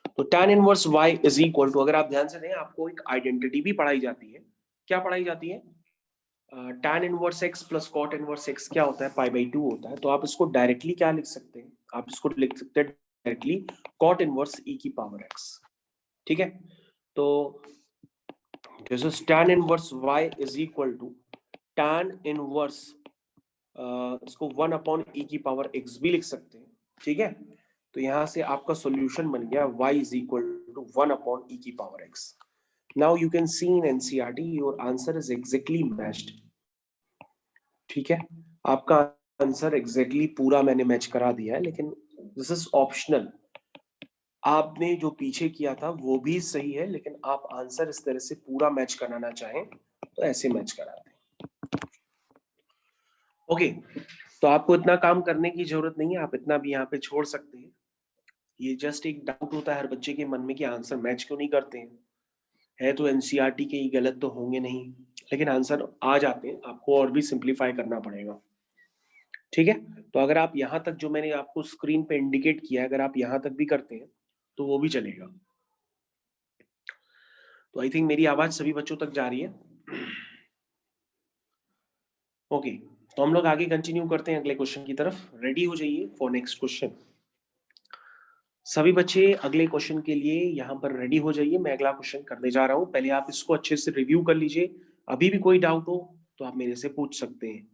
तो tan inverse y is equal to, अगर आप ध्यान से दें आपको एक आइडेंटिटी भी पढ़ाई जाती है। क्या पढ़ाई जाती है, tan inverse x plus cot inverse x क्या होता है, पाई बाई 2 होता है। तो आप इसको डायरेक्टली क्या लिख सकते हैं, आप इसको लिख सकते हैं डायरेक्टली cot इनवर्स e की पावर x, ठीक है। तो this is tan inverse y is equal to tan inverse, इसको 1 अपॉन e की पावर x भी लिख सकते हैं, ठीक है। तो यहां से आपका सॉल्यूशन बन गया y is equal to 1 upon e की power x। Now you can see in NCERT your answer is exactly matched, ठीक है। आपका आंसर एग्जैक्टली पूरा मैंने मैच करा दिया है, लेकिन दिस इज ऑप्शनल। आपने जो पीछे किया था वो भी सही है, लेकिन आप आंसर इस तरह से पूरा मैच कराना चाहें तो ऐसे मैच करा दें। ओके, तो आपको इतना काम करने की जरूरत नहीं है, आप इतना भी यहाँ पे छोड़ सकते हैं। ये जस्ट एक डाउट होता है हर बच्चे के मन में कि आंसर मैच क्यों नहीं करते हैं, है तो एनसीईआरटी के ही गलत तो होंगे नहीं, लेकिन आंसर आ जाते हैं, आपको और भी सिंप्लीफाई करना पड़ेगा, ठीक है। तो अगर आप यहां तक जो मैंने आपको स्क्रीन पे इंडिकेट किया है, अगर आप यहां तक भी करते हैं तो वो भी चलेगा। तो आई थिंक मेरी आवाज सभी बच्चों तक जा रही है। ओके, तो हम लोग आगे कंटिन्यू करते हैं अगले क्वेश्चन की तरफ। रेडी हो जाइए फॉर नेक्स्ट क्वेश्चन। सभी बच्चे अगले क्वेश्चन के लिए यहां पर रेडी हो जाइए, मैं अगला क्वेश्चन करने जा रहा हूं। पहले आप इसको अच्छे से रिव्यू कर लीजिए, अभी भी कोई डाउट हो तो आप मेरे से पूछ सकते हैं।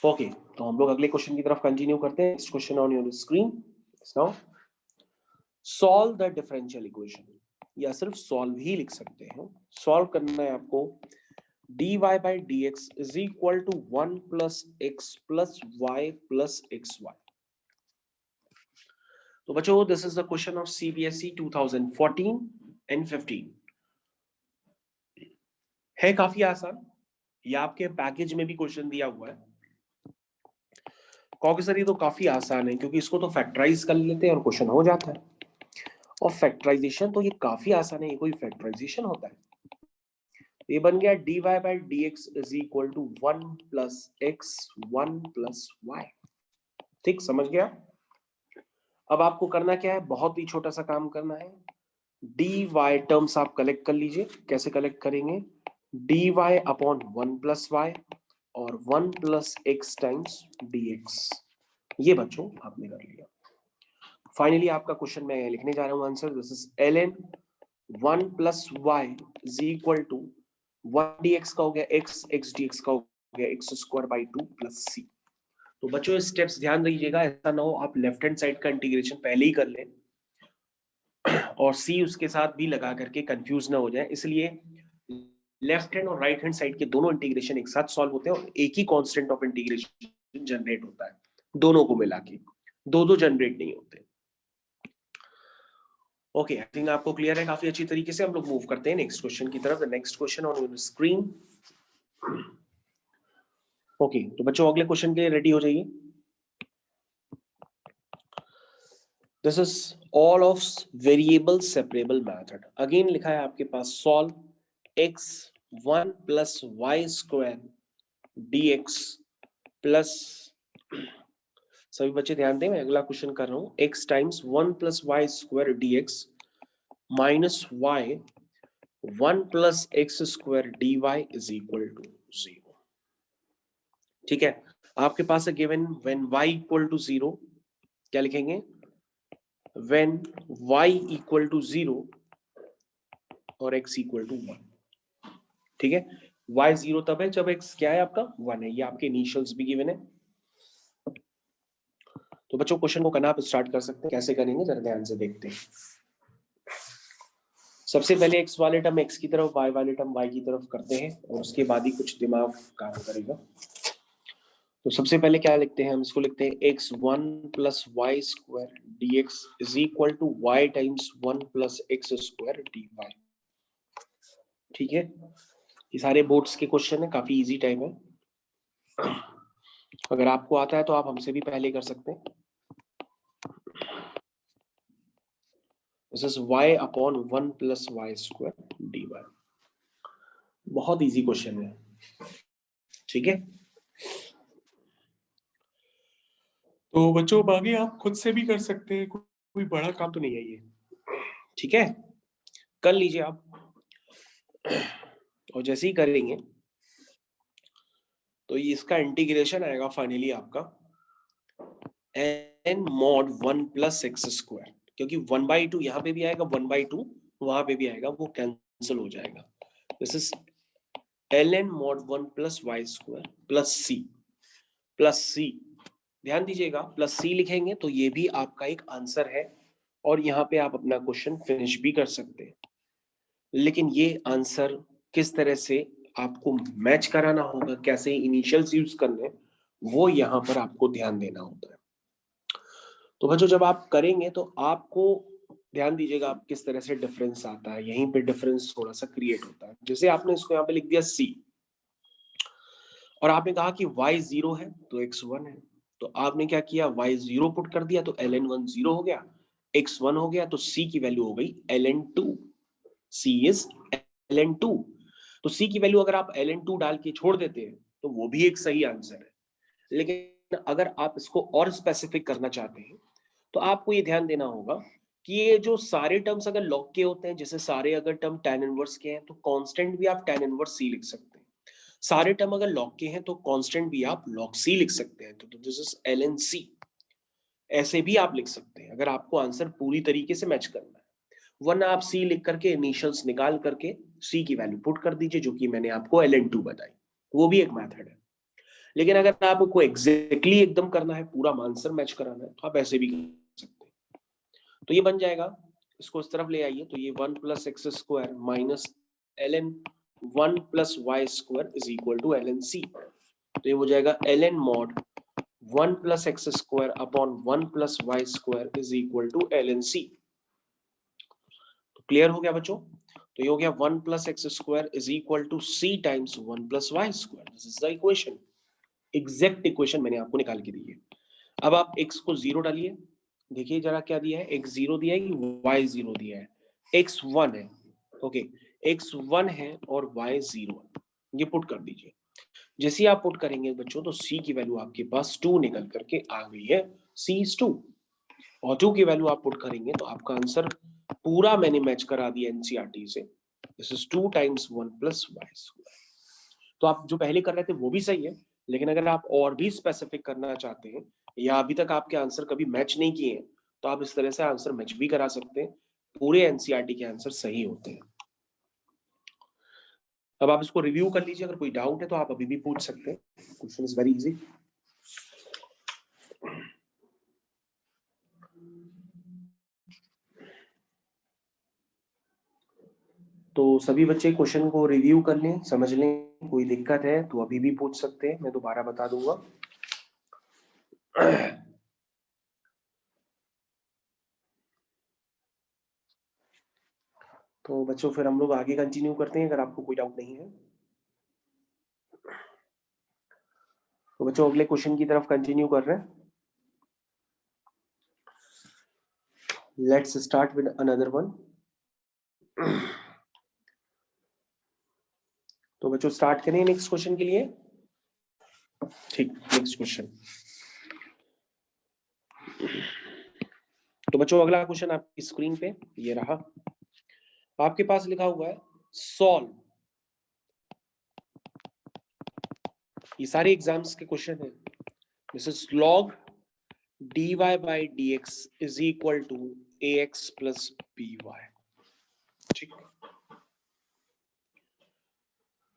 ओके, तो हम लोग अगले क्वेश्चन की तरफ कंटिन्यू करते हैं। Next question on your screen now, solve the differential equation, या सिर्फ सॉल्व ही लिख सकते हैं। सॉल्व करना है आपको, dy by dx is equal to 1 plus x plus y plus xy। तो बच्चों this is the question of CBSE 2014 and 15। है काफी आसान, ये आपके पैकेज में भी क्वेश्चन दिया हुआ है। कहोगे सर ये तो काफी आसान है, क्योंकि इसको तो फैक्टराइज कर लेते हैं और क्वेश्चन हो जाता है। और फैक्टराइजेशन तो ये काफी आसान है, ये कोई फैक्टराइजेशन होता है। ये बन गया dy by dx is equal to 1 plus x 1 plus y। ठीक, समझ गया। अब आपको करना क्या है, बहुत ही छोटा सा काम करना है। dy टर्म्स आप कलेक्ट कर लीजिए। कैसे कलेक्ट करेंगे, dy अपॉन 1 प्लस वाई और 1 प्लस एक्स टाइम्स dx। ये बच्चों आपने कर लिया। फाइनली आपका क्वेश्चन मैं लिखने जा रहा हूं answer, this is ln 1 plus y is equal to 1 dx का हो गया x, x dx का हो गया x square by 2 plus c। तो बच्चों स्टेप्स ध्यान दीजिएगा, ऐसा ना हो आप लेफ्ट हैंड साइड का इंटीग्रेशन पहले ही कर लें और c उसके साथ भी लगा करके कंफ्यूज ना हो जाए। इसलिए लेफ्ट हैंड और राइट हैंड साइड के दोनों इंटीग्रेशन एक साथ सॉल्व होते हैं और एक ही कांस्टेंट ऑफ इंटीग्रेशन जनरेट होता है, दोनों को मिला के, दो जनरेट नहीं होते। ओके, आई थिंक आपको क्लियर है काफी अच्छी तरीके से। हम लोग मूव करते हैं नेक्स्ट क्वेश्चन की तरफ। The next question on your screen. Okay, तो बच्चों अगले क्वेश्चन के लिए रेडी हो जाइए। This is all of variable separable method. Again लिखा है आपके पास solve x1 plus y square dx plus, सभी बच्चे ध्यान दें, मैं अगला क्वेश्चन कर रहा हूं, x times 1 plus y square dx minus y 1 plus x square dy is equal to 0। ठीक है, आपके पास है given when y equal to 0, क्या लिखेंगे, व्हेन y इक्वल टू 0 और x इक्वल टू 1। ठीक है, y 0 तब है जब x क्या है आपका 1 है, ये आपके इनिशियल्स भी गिवन है। तो बच्चों क्वेश्चन को करना आप स्टार्ट कर सकते हैं, कैसे करेंगे जरा ध्यान से देखते हैं। सबसे पहले x वाले टर्म x की तरफ, y वाले टर्म y की तरफ करते हैं और उसके बाद ही कुछ दिमाग काम करेगा। तो सबसे पहले क्या लिखते हैं हम, इसको लिखते हैं x1 plus y square d x is equal to y times 1 plus x square d y. ठीक है, ये सारे बोर्ड्स के क्वेश्चन है, काफी इजी टाइम है। अगर आपको आता है तो आप हमसे भी पहले कर सकते हैं। This is y upon 1 plus y square d y. बहुत इजी क्वेश्चन है। ठीक है, तो बच्चों बाकी आप खुद से भी कर सकते हैं, कोई बड़ा काम तो नहीं है ये। ठीक है, कर लीजिए आप, और जैसे ही करेंगे तो ये इसका इंटीग्रेशन आएगा फाइनली आपका n mod 1 plus x square, क्योंकि 1/2 यहाँ पे भी आएगा, 1/2 वहां पे भी आएगा, वो कैंसिल हो जाएगा। This is ln mod 1 plus y square plus c, ध्यान दीजिएगा प्लस सी लिखेंगे तो ये भी आपका एक आंसर है, और यहाँ पे आप अपना क्वेश्चन फिनिश भी कर सकते हैं। लेकिन ये आंसर किस तरह से आपको मैच कराना होगा, कैसे इनिशियल्स यूज करने, वो यहाँ पर आपको ध्यान देना होता है। तो बच्चों जब आप करेंगे तो आपको ध्यान दीजिएगा आप किस तरह से डिफरेंस आता है, यहीं पे डिफरेंस थोड़ा सा क्रिएट होता है। जैसे आपने इसको यहाँ पे लिख दिया c, और आपने कहा कि y 0 है तो x 1 है, तो आपने क्या किया, y 0 पुट कर दिया तो ln 1 0 हो गया, x 1 हो गया, तो c की वैल्यू हो गई ln 2। c इज ln 2, तो c की वैल्यू अगर आप ln 2 डाल के छोड़ देते हैं तो वो भी एक सही आंसर है। लेकिन अगर आप इसको और स्पेसिफिक करना चाहते हैं तो आपको ये ध्यान देना होगा कि ये जो सारे टर्म्स अगर लॉग के होते हैं, जैसे सारे अगर टर्म tan इनवर्स के हैं तो कांस्टेंट भी आप tan इनवर्स c लिख सकते हैं, सारे टर्म अगर लॉग के हैं तो कांस्टेंट भी आप log c लिख सकते हैं, तो दिस इज ln c। ऐसे भी आप लिख सकते हैं अगर आपको आंसर पूरी तरीके से मैच करना है, वरना आप c लिख करके इनिशियल्स निकाल करके c की वैल्यू पुट कर दीजिए, जो कि मैंने आपको ln 2 बताई, वो भी एक मेथड है। लेकिन अगर आपको एग्जैक्टली एकदम करना है, पूरा आंसर मैच कराना है, तो आप ऐसे भी कर सकते हैं। तो ये बन जाएगा, इसको इस तरफ ले आइए, तो ये 1 plus x square minus ln 1 plus y square is equal to ln c, तो ये हो जाएगा ln mod 1 plus x square upon 1 plus y square is equal to ln c। तो क्लियर हो गया बच्चों, तो ये हो गया 1 plus x square is equal to c times 1 plus y square. This is the equation, exact equation मैंने आपको निकाल के दी है। अब आप x को 0 डालिए, देखिए जरा क्या दिया है, x 0 दिया है कि y 0 दिया है, x 1 है, ओके, x 1 है और y 0 है, ये पुट कर दीजिए। जैसे ही आप पुट करेंगे बच्चों तो c की वैल्यू आपके पास 2 निकल करके आ गई है, c is 2, और 2 की वैल्यू आप पुट करेंगे तो आपका आंसर पूरा मैंने मैच करा दिया एनसीईआरटी से, this is 2 times 1 plus y square. तो आप जो पहले कर रहे थे वो भी सही है, लेकिन अगर आप और भी स्पेसिफिक करना चाहते हैं या अभी तक आपके आंसर कभी मैच नहीं किए हैं तो आप इस तरह से आंसर मैच भी करा सकते हैं, पूरे एनसीईआरटी के आंसर सही होते हैं। अब आप इसको रिव्यू कर लीजिए, अगर कोई डाउट है तो आप अभी भी पूछ सकते हैं, क्वेश्चन इज वेरी इजी। तो सभी बच्चे क्वेश्चन को रिव्यू कर लें, समझ लें, कोई दिक्कत है तो अभी भी पूछ सकते हैं, मैं दोबारा बता दूंगा। तो बच्चों फिर हम लोग आगे कंटिन्यू करते हैं अगर आपको कोई डाउट नहीं है। तो बच्चों अगले क्वेश्चन की तरफ कंटिन्यू कर रहे हैं। Let's start with another one. तो बच्चों स्टार्ट करें नेक्स्ट क्वेश्चन के लिए। ठीक, नेक्स्ट क्वेश्चन। तो बच्चों अगला क्वेश्चन आपकी स्क्रीन पे ये रहा, आपके पास लिखा हुआ है सॉल्व। ये सारे एग्जाम्स के क्वेश्चन है। This is log dy by dx is equal to ax plus by। ठीक,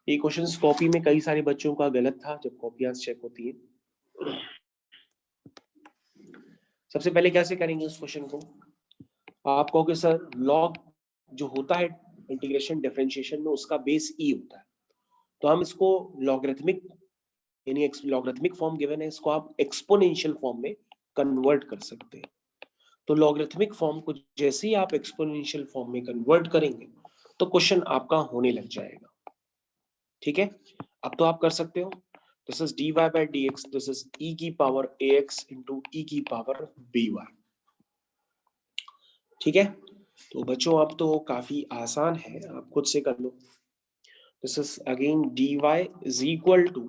ये क्वेश्चंस कॉपी में कई सारे बच्चों का गलत था जब कॉपियां चेक होती है। सबसे पहले कैसे करेंगे उस क्वेश्चन को, आप कहोगे सर लॉग जो होता है इंटीग्रेशन डिफरेंशिएशन में उसका बेस ई होता है, तो हम इसको लॉगरिथमिक यानी लॉगरिथमिक फॉर्म गिवन है, इसको आप एक्सपोनेंशियल फॉर्म में कन्वर्ट कर सकते हैं। तो लॉगरिथमिक फॉर्म को जैसे ही आप एक्सपोनेंशियल फॉर्म में कन्वर्ट करेंगे तो क्वेश्चन आपका होने लग जाएगा। ठीक है, अब तो आप कर सकते हो। This is dy by dx, this is e की पावर ax into e की पावर by। ठीक है, तो बच्चों अब तो काफी आसान है, आप खुद से कर लो। This is again dy is equal to,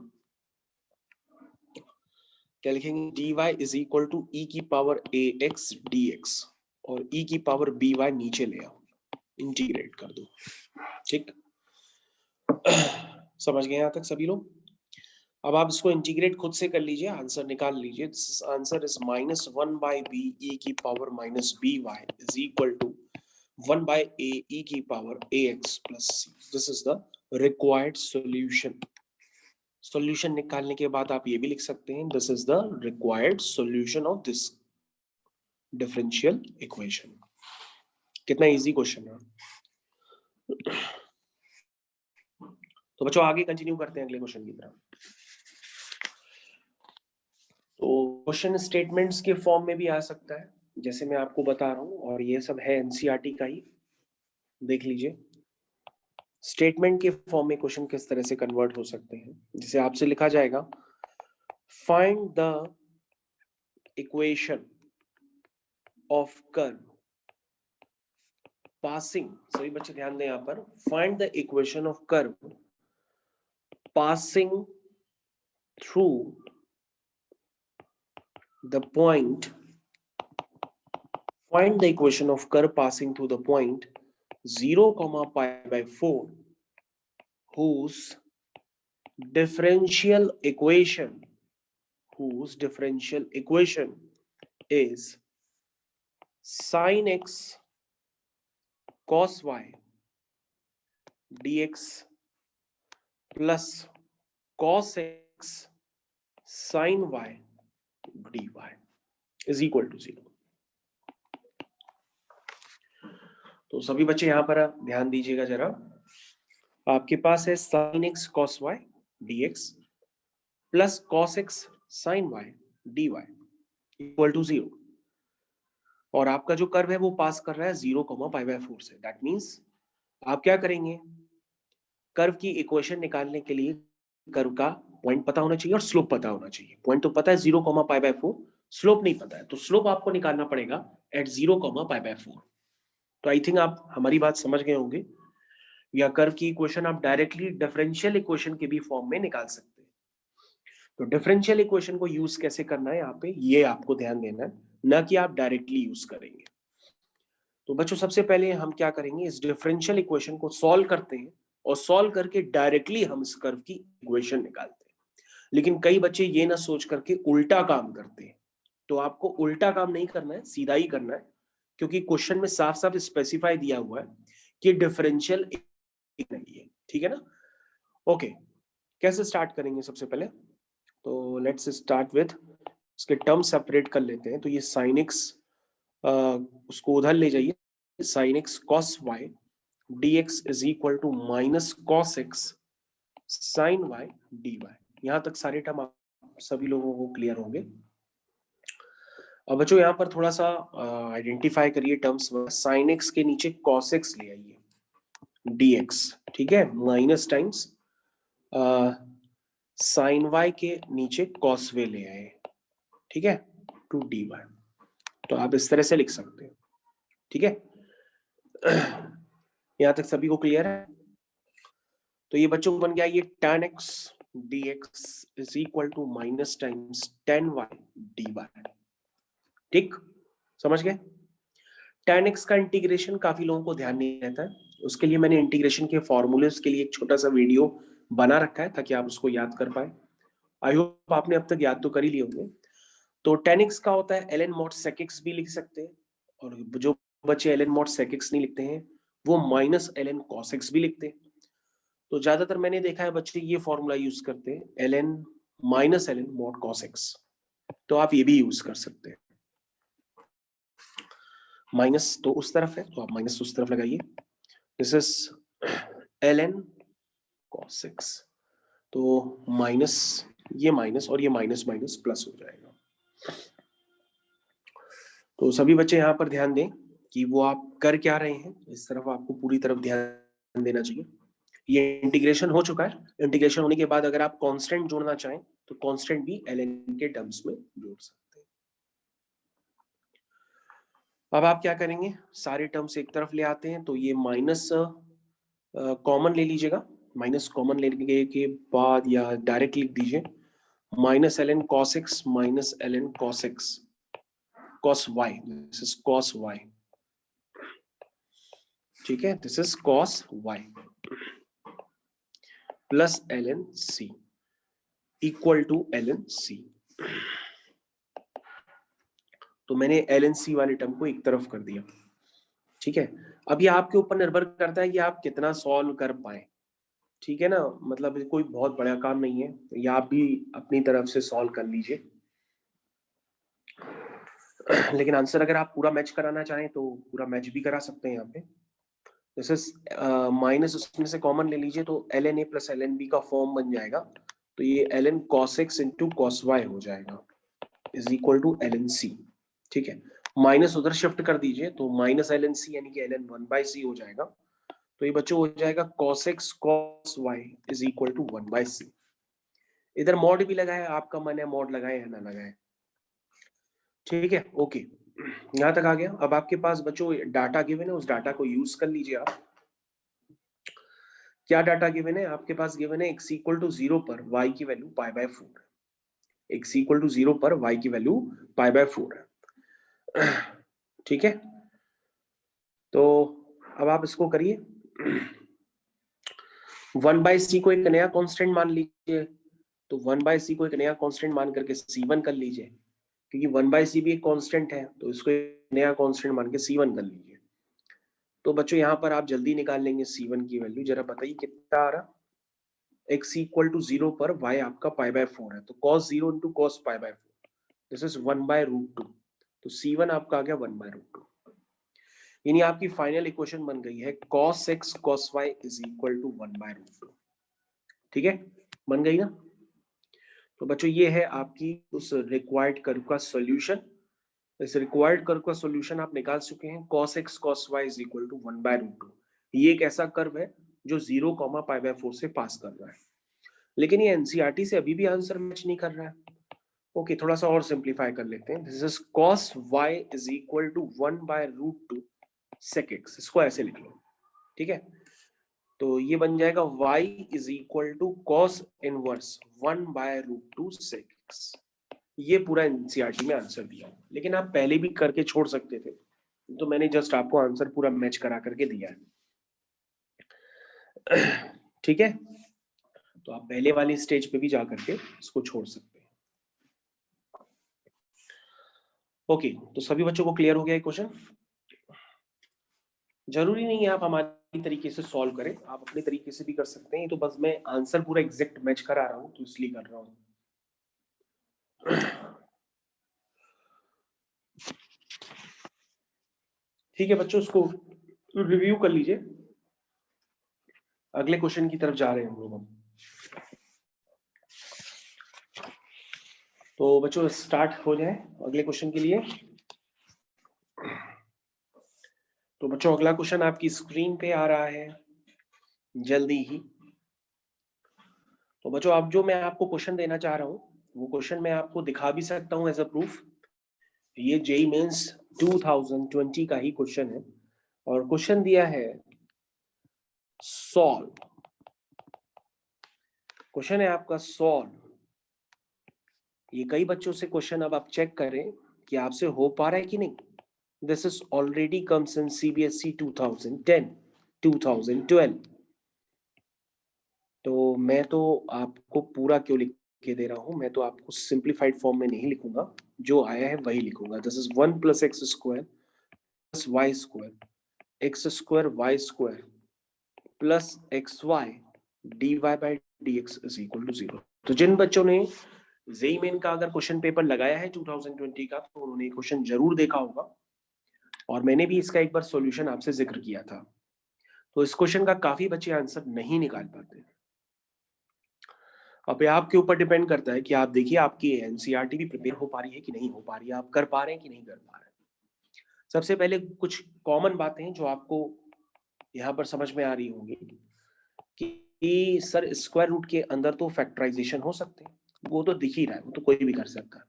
क्या लिखेंगे, dy is equal to e की पावर ax dx और e की पावर by नीचे ले आओ, इंटीग्रेट कर दो। ठीक, समझ गए यहां तक सभी लोग। अब आप इसको इंटीग्रेट खुद से कर लीजिए, आंसर निकाल लीजिए। Answer is -1 by b e की power -by is equal to 1 by a e की power ax plus c। This is the required solution. Solution निकालने के बाद आप ये भी लिख सकते हैं, this is the required solution of this differential equation. कितना इजी क्वेश्चन है। तो बच्चों आगे कंटिन्यू करते हैं अगले क्वेश्चन की तरफ। तो क्वेश्चन स्टेटमेंट्स के फॉर्म में भी आ सकता है, जैसे मैं आपको बता रहा हूं, और ये सब है एनसीईआरटी का ही, देख लीजिए। स्टेटमेंट के फॉर्म में क्वेश्चन किस तरह से कन्वर्ट हो सकते हैं, जिसे आपसे लिखा जाएगा find the equation of curve passing. सभी बच्चे ध्यान दें यहां पर, find the equation of curve passing through the point, find the equation of curve passing through the point 0, pi by 4 whose differential equation is sin x cos y dx plus cos x sin y dy is equal to 0। तो सभी बच्चे यहां पर ध्यान दीजिएगा जरा, आपके पास है sin x cos y dx plus cos x sin y dy equal to 0, और आपका जो कर्व है वो पास कर रहा है 0, पाई बाय 4 से। दैट मींस आप क्या करेंगे, कर्व की इक्वेशन निकालने के लिए कर्व का पॉइंट पता होना चाहिए और स्लोप पता होना चाहिए। पॉइंट तो पता है 0, पाई बाय 4, स्लोप नहीं पता है, तो स्लोप आपको निकालना पड़ेगा एट 0, पाई बाय 4। तो आई थिंक आप हमारी बात समझ गए होंगे, या कर्व की इक्वेशन आप डायरेक्टली डिफरेंशियल इक्वेशन के भी फॉर्म में निकाल सकते हैं। तो डिफरेंशियल इक्वेशन को यूज कैसे करना है यहाँ पे, ये आपको ध्यान देना है, ना कि आप डायरेक्टली यूज करेंगे। तो बच्चों सबसे पहले हम क्या करेंगे, इस डिफरेंशियल इक्वेशन को सॉल्व करते हैं, और सॉल्व करके डायरेक्टली हम इस कर्व की इक्वेशन निकालते हैं। लेकिन कई बच्चे ये ना सोच करके उल्टा काम करते हैं, तो आपको उल्टा काम नहीं करना है, सीधा ही करना है, क्योंकि क्वेश्चन में साफ साफ स्पेसिफाई दिया हुआ है कि डिफरेंशियल नहीं है। ठीक है ना, ओके। कैसे स्टार्ट करेंगे, सबसे पहले तो लेट्स स्टार्ट विथ, इसके टर्म सेपरेट कर लेते हैं। तो ये साइन एक्स उसको उधर ले जाइए, sine x cos y dx is equal to minus cos x sine y dy। यहां तक सारे टर्म आप सभी लोगों को क्लियर होंगे। अब बच्चों यहाँ पर थोड़ा सा आइडेंटिफाई करिए टर्म्स। साइन एक्स के नीचे कॉस एक्स ले आइए dx, ठीक है, माइनस टाइम्स साइन वाई के नीचे कॉस वे ले आए, ठीक है, टू dy। तो आप इस तरह से लिख सकते हैं, ठीक है, यहां तक सभी को क्लियर है? तो ये बच्चों बन गया ये tan x dx is equal to minus times tan y dy। ठीक, समझ गए? tan x का इंटीग्रेशन काफी लोगों को ध्यान नहीं रहता है, उसके लिए मैंने इंटीग्रेशन के फॉर्मूलेस के लिए एक छोटा सा वीडियो बना रखा है ताकि आप उसको याद कर पाए। आई होप आपने अब तक याद तो कर ही लिए होंगे। तो tan x का होता है ln mod sec x भी लिख सकते हैं, और जो बच्चे ln mod sec x नहीं लिखते हैं वो माइनस ln cos x भी लिखते हैं। तो ज्यादातर मैंने देखा है बच्चे ये फॉर्मूला यूज करते हैं ln minus ln mod cos x, तो आप ये भी यूज कर सकते हैं। माइनस तो उस तरफ है तो आप माइनस उस तरफ लगाइए, this is ln cos x, तो माइनस ये माइनस और ये माइनस माइनस प्लस हो जाएगा। तो सभी बच्चे यहाँ पर ध्यान दें कि वो आप कर क्या रहे हैं, इस तरफ आपको पूरी तरफ ध्यान देना चाहिए। ये इंटीग्रेशन हो चुका है, इंटीग्रेशन होने के बाद अगर आप कांस्टेंट जोड़ना चाहें तो कांस्टेंट भी ln के टर्म्स में जोड़ सकते हैं। अब आप क्या करेंगे, सारे टर्म्स एक तरफ ले आते हैं, तो ये माइनस कॉमन ले लीजिएगा, माइनस कॉमन लेने के बाद या डायरेक्ट लिख दीजिए minus ln cos x minus ln cos x cos y, this is cos y। ठीक है, this is cos y plus ln c equal to ln c। तो मैंने ln c वाले टर्म को एक तरफ कर दिया। ठीक है, अब ये आपके ऊपर निर्भर करता है कि आप कितना सॉल्व कर पाए। ठीक है ना, मतलब कोई बहुत बड़ा काम नहीं है, या आप भी अपनी तरफ से सॉल्व कर लीजिए। लेकिन आंसर अगर आप पूरा मैच कराना चाहें तो पूरा मैच भी करा सकते हैं यहाँ पे। जैसे माइनस उसमें से कॉमन ले लीजिए तो ln a plus ln b का फॉर्म बन जाएगा, तो ये ln cos x into cos y हो जाएगा is equal to ln c। ठीक है, माइनस उधर शिफ्ट कर दीजिए तो माइनस ln c यानी कि ln 1/c हो जाएगा, तो ये बच्चों हो जाएगा cos x cos y is equal to 1/c। इधर मॉड भी लगाए, आपका मन है मॉड लगाए या ना लगाए। ठीक है, ओके, यहां तक आ गया। अब आपके पास बच्चों डाटा गिवन है, उस डाटा को यूज कर लीजिए आप। क्या डाटा गिवन है आपके पास? गिवन है x इक्वल टू 0 पर y की वैल्यू π/4 है। x इक्वल टू 0 पर y की वैल्यू π/4 है। ठीक है, तो अब आप इसको करिए। 1/c को एक नया कांस्टेंट मान लीजिए, तो 1/c को एक नया कांस्टेंट मान करके c1 कर लीजिए, क्योंकि 1/c भी एक कांस्टेंट है, तो इसको एक नया कांस्टेंट मान के c1 कर लीजिए। तो बच्चों यहाँ पर आप जल्दी निकाल लेंगे c1 की वैल्यू, जरा बताइए कितना आ रहा। x इक्वल टू 0 पर y आपका π/4 है, तो cos 0 into cos π/4, this is 1/√2, तो c1 आपका आ गया 1/√2। यानी आपकी फाइनल इक्वेशन बन गई है cos x cos y is equal to 1/√2। ठीक है, बन गई ना? तो बच्चों ये है आपकी उस रिक्वायर्ड कर्व का सॉल्यूशन। इस रिक्वायर्ड कर्व का सॉल्यूशन आप निकाल चुके हैं, cos x cos y is equal to 1/√2। ये एक ऐसा कर्व है जो 0, π/4 से पास कर रहा है, लेकिन ये एनसीईआरटी से अभी भी आंसर मैच नहीं कर रहा है। ओके, थोड़ा सा और सिंप्लीफाई कर लेते हैं। This is cos y is equal to 1/√2 sec x, इसको ऐसे लिख लो। ठीक है, तो ये बन जाएगा y is equal to cos inverse 1/√2 sec x। ये पूरा एनसीईआरटी में आंसर दिया, लेकिन आप पहले भी करके छोड़ सकते थे, तो मैंने जस्ट आपको आंसर पूरा मैच करा करके दिया है। ठीक है, तो आप पहले वाली स्टेज पे भी जा करके इसको छोड़ सकते हैं। ओके, तो सभी बच्चों को क्लियर हो गया क्वेश्चन? जरूरी नहीं है आप हमारी तरीके से सॉल्व करें, आप अपने तरीके से भी कर सकते हैं, तो बस मैं आंसर पूरा एग्जैक्ट मैच करा रहा हूं, तो इसलिए कर रहा हूं। ठीक है बच्चों, इसको रिव्यू कर लीजिए। अगले क्वेश्चन की तरफ जा रहे हैं हम लोग। तो बच्चों स्टार्ट हो जाए अगले क्वेश्चन के लिए। तो बच्चों अगला क्वेश्चन आपकी स्क्रीन पे आ रहा है जल्दी ही। तो बच्चों अब जो मैं आपको क्वेश्चन देना चाह रहा हूँ वो क्वेश्चन मैं आपको दिखा भी सकता हूँ एज अ प्रूफ। ये जेईई मेंस 2020 का ही क्वेश्चन है और क्वेश्चन दिया है सॉल्व। क्वेश्चन है आपका सॉल्व। ये कई बच्चों से क्वेश्चन अब आप चेक करें कि आपसे हो पा रहा है कि नहीं। This is already comes in CBSE 2010 2012। तो मैं तो आपको पूरा क्यों लिख के दे रहा हूं, मैं तो आपको सिंप्लीफाइड फॉर्म में नहीं लिखूंगा, जो आया है वही लिखूंगा। This is 1 + x² + y² x² y² plus xy dy/dx = 0। तो जिन बच्चों ने जेईई मेन का अगर क्वेश्चन पेपर लगाया है 2020 का, तो उन्होंने क्वेश्चन जरूर देखा होगा और मैंने भी इसका एक बार सॉल्यूशन आपसे जिक्र किया था। तो इस क्वेश्चन का काफी बच्चे आंसर नहीं निकाल पाते। अब आपके ऊपर डिपेंड करता है कि आप देखिए आपकी एनसीईआरटी भी प्रिपेयर हो पा रही है कि नहीं हो पा रही है, आप कर पा रहे हैं कि नहीं कर पा रहे हैं। सबसे पहले कुछ कॉमन बातें हैं जो आपको यहाँ पर समझ में आ रही होंगी कि सर स्क्वायर रूट के अंदर तो फैक्टराइजेशन हो सकते हैं, वो तो दिख ही रहा है, वो तो कोई भी कर सकता है।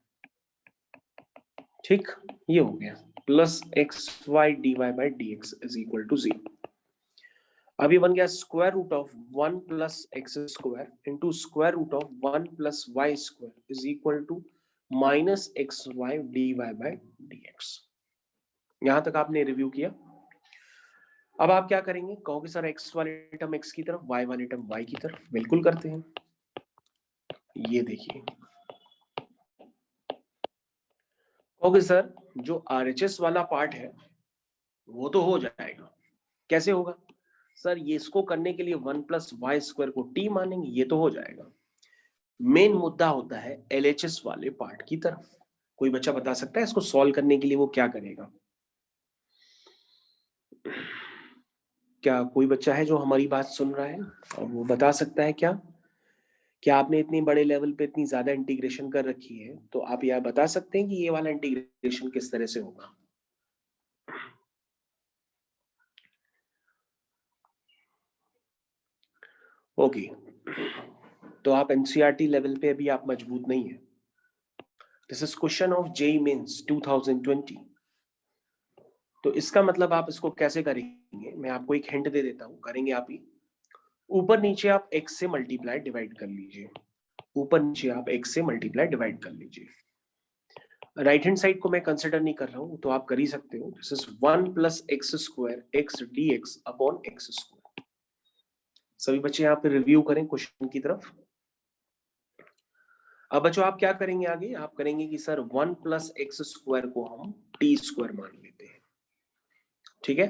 ठीक, ये हो गया प्लस xy dy/dx = 0। अभी बन गया square root of 1 + x² into square root of 1 + y² = -xy dy/dx। यहां तक आपने रिव्यू किया। अब आप क्या करेंगे, कहोगे सर x वाले टर्म x की तरफ, y वाले टर्म y की तरफ। बिल्कुल करते हैं। ये देखिए, कहोगे सर जो RHS वाला पार्ट है वो तो हो जाएगा, कैसे होगा सर? ये इसको करने के लिए 1 + y² को t मानेंगे, ये तो हो जाएगा। मेन मुद्दा होता है LHS वाले पार्ट की तरफ। कोई बच्चा बता सकता है इसको सॉल्व करने के लिए वो क्या करेगा? क्या कोई बच्चा है जो हमारी बात सुन रहा है और वो बता सकता है क्या आपने इतनी बड़े लेवल पे इतनी ज्यादा इंटीग्रेशन कर रखी है, तो आप यह बता सकते हैं कि ये वाला इंटीग्रेशन किस तरह से होगा? ओके, तो आप एनसीईआरटी लेवल पे अभी आप मजबूत नहीं है। This is question of JEE mains 2020। तो इसका मतलब आप इसको कैसे करेंगे, मैं आपको एक हिंट दे देता हूं। करेंगे आप ही ऊपर नीचे आप x से मल्टीप्लाई डिवाइड कर लीजिए। ऊपर नीचे आप x से मल्टीप्लाई डिवाइड कर लीजिए। राइट हैंड साइड को मैं कंसिडर नहीं कर रहा हूं, तो आप कर ही सकते हो। This is 1 + x² x dx upon x²। सभी बच्चे यहाँ पे रिव्यू करें क्वेश्चन की तरफ। अब बच्चों आप क्या करेंगे आगे? आप करेंगे कि सर 1 + x² को हम t² मान लेते हैं। ठीक है,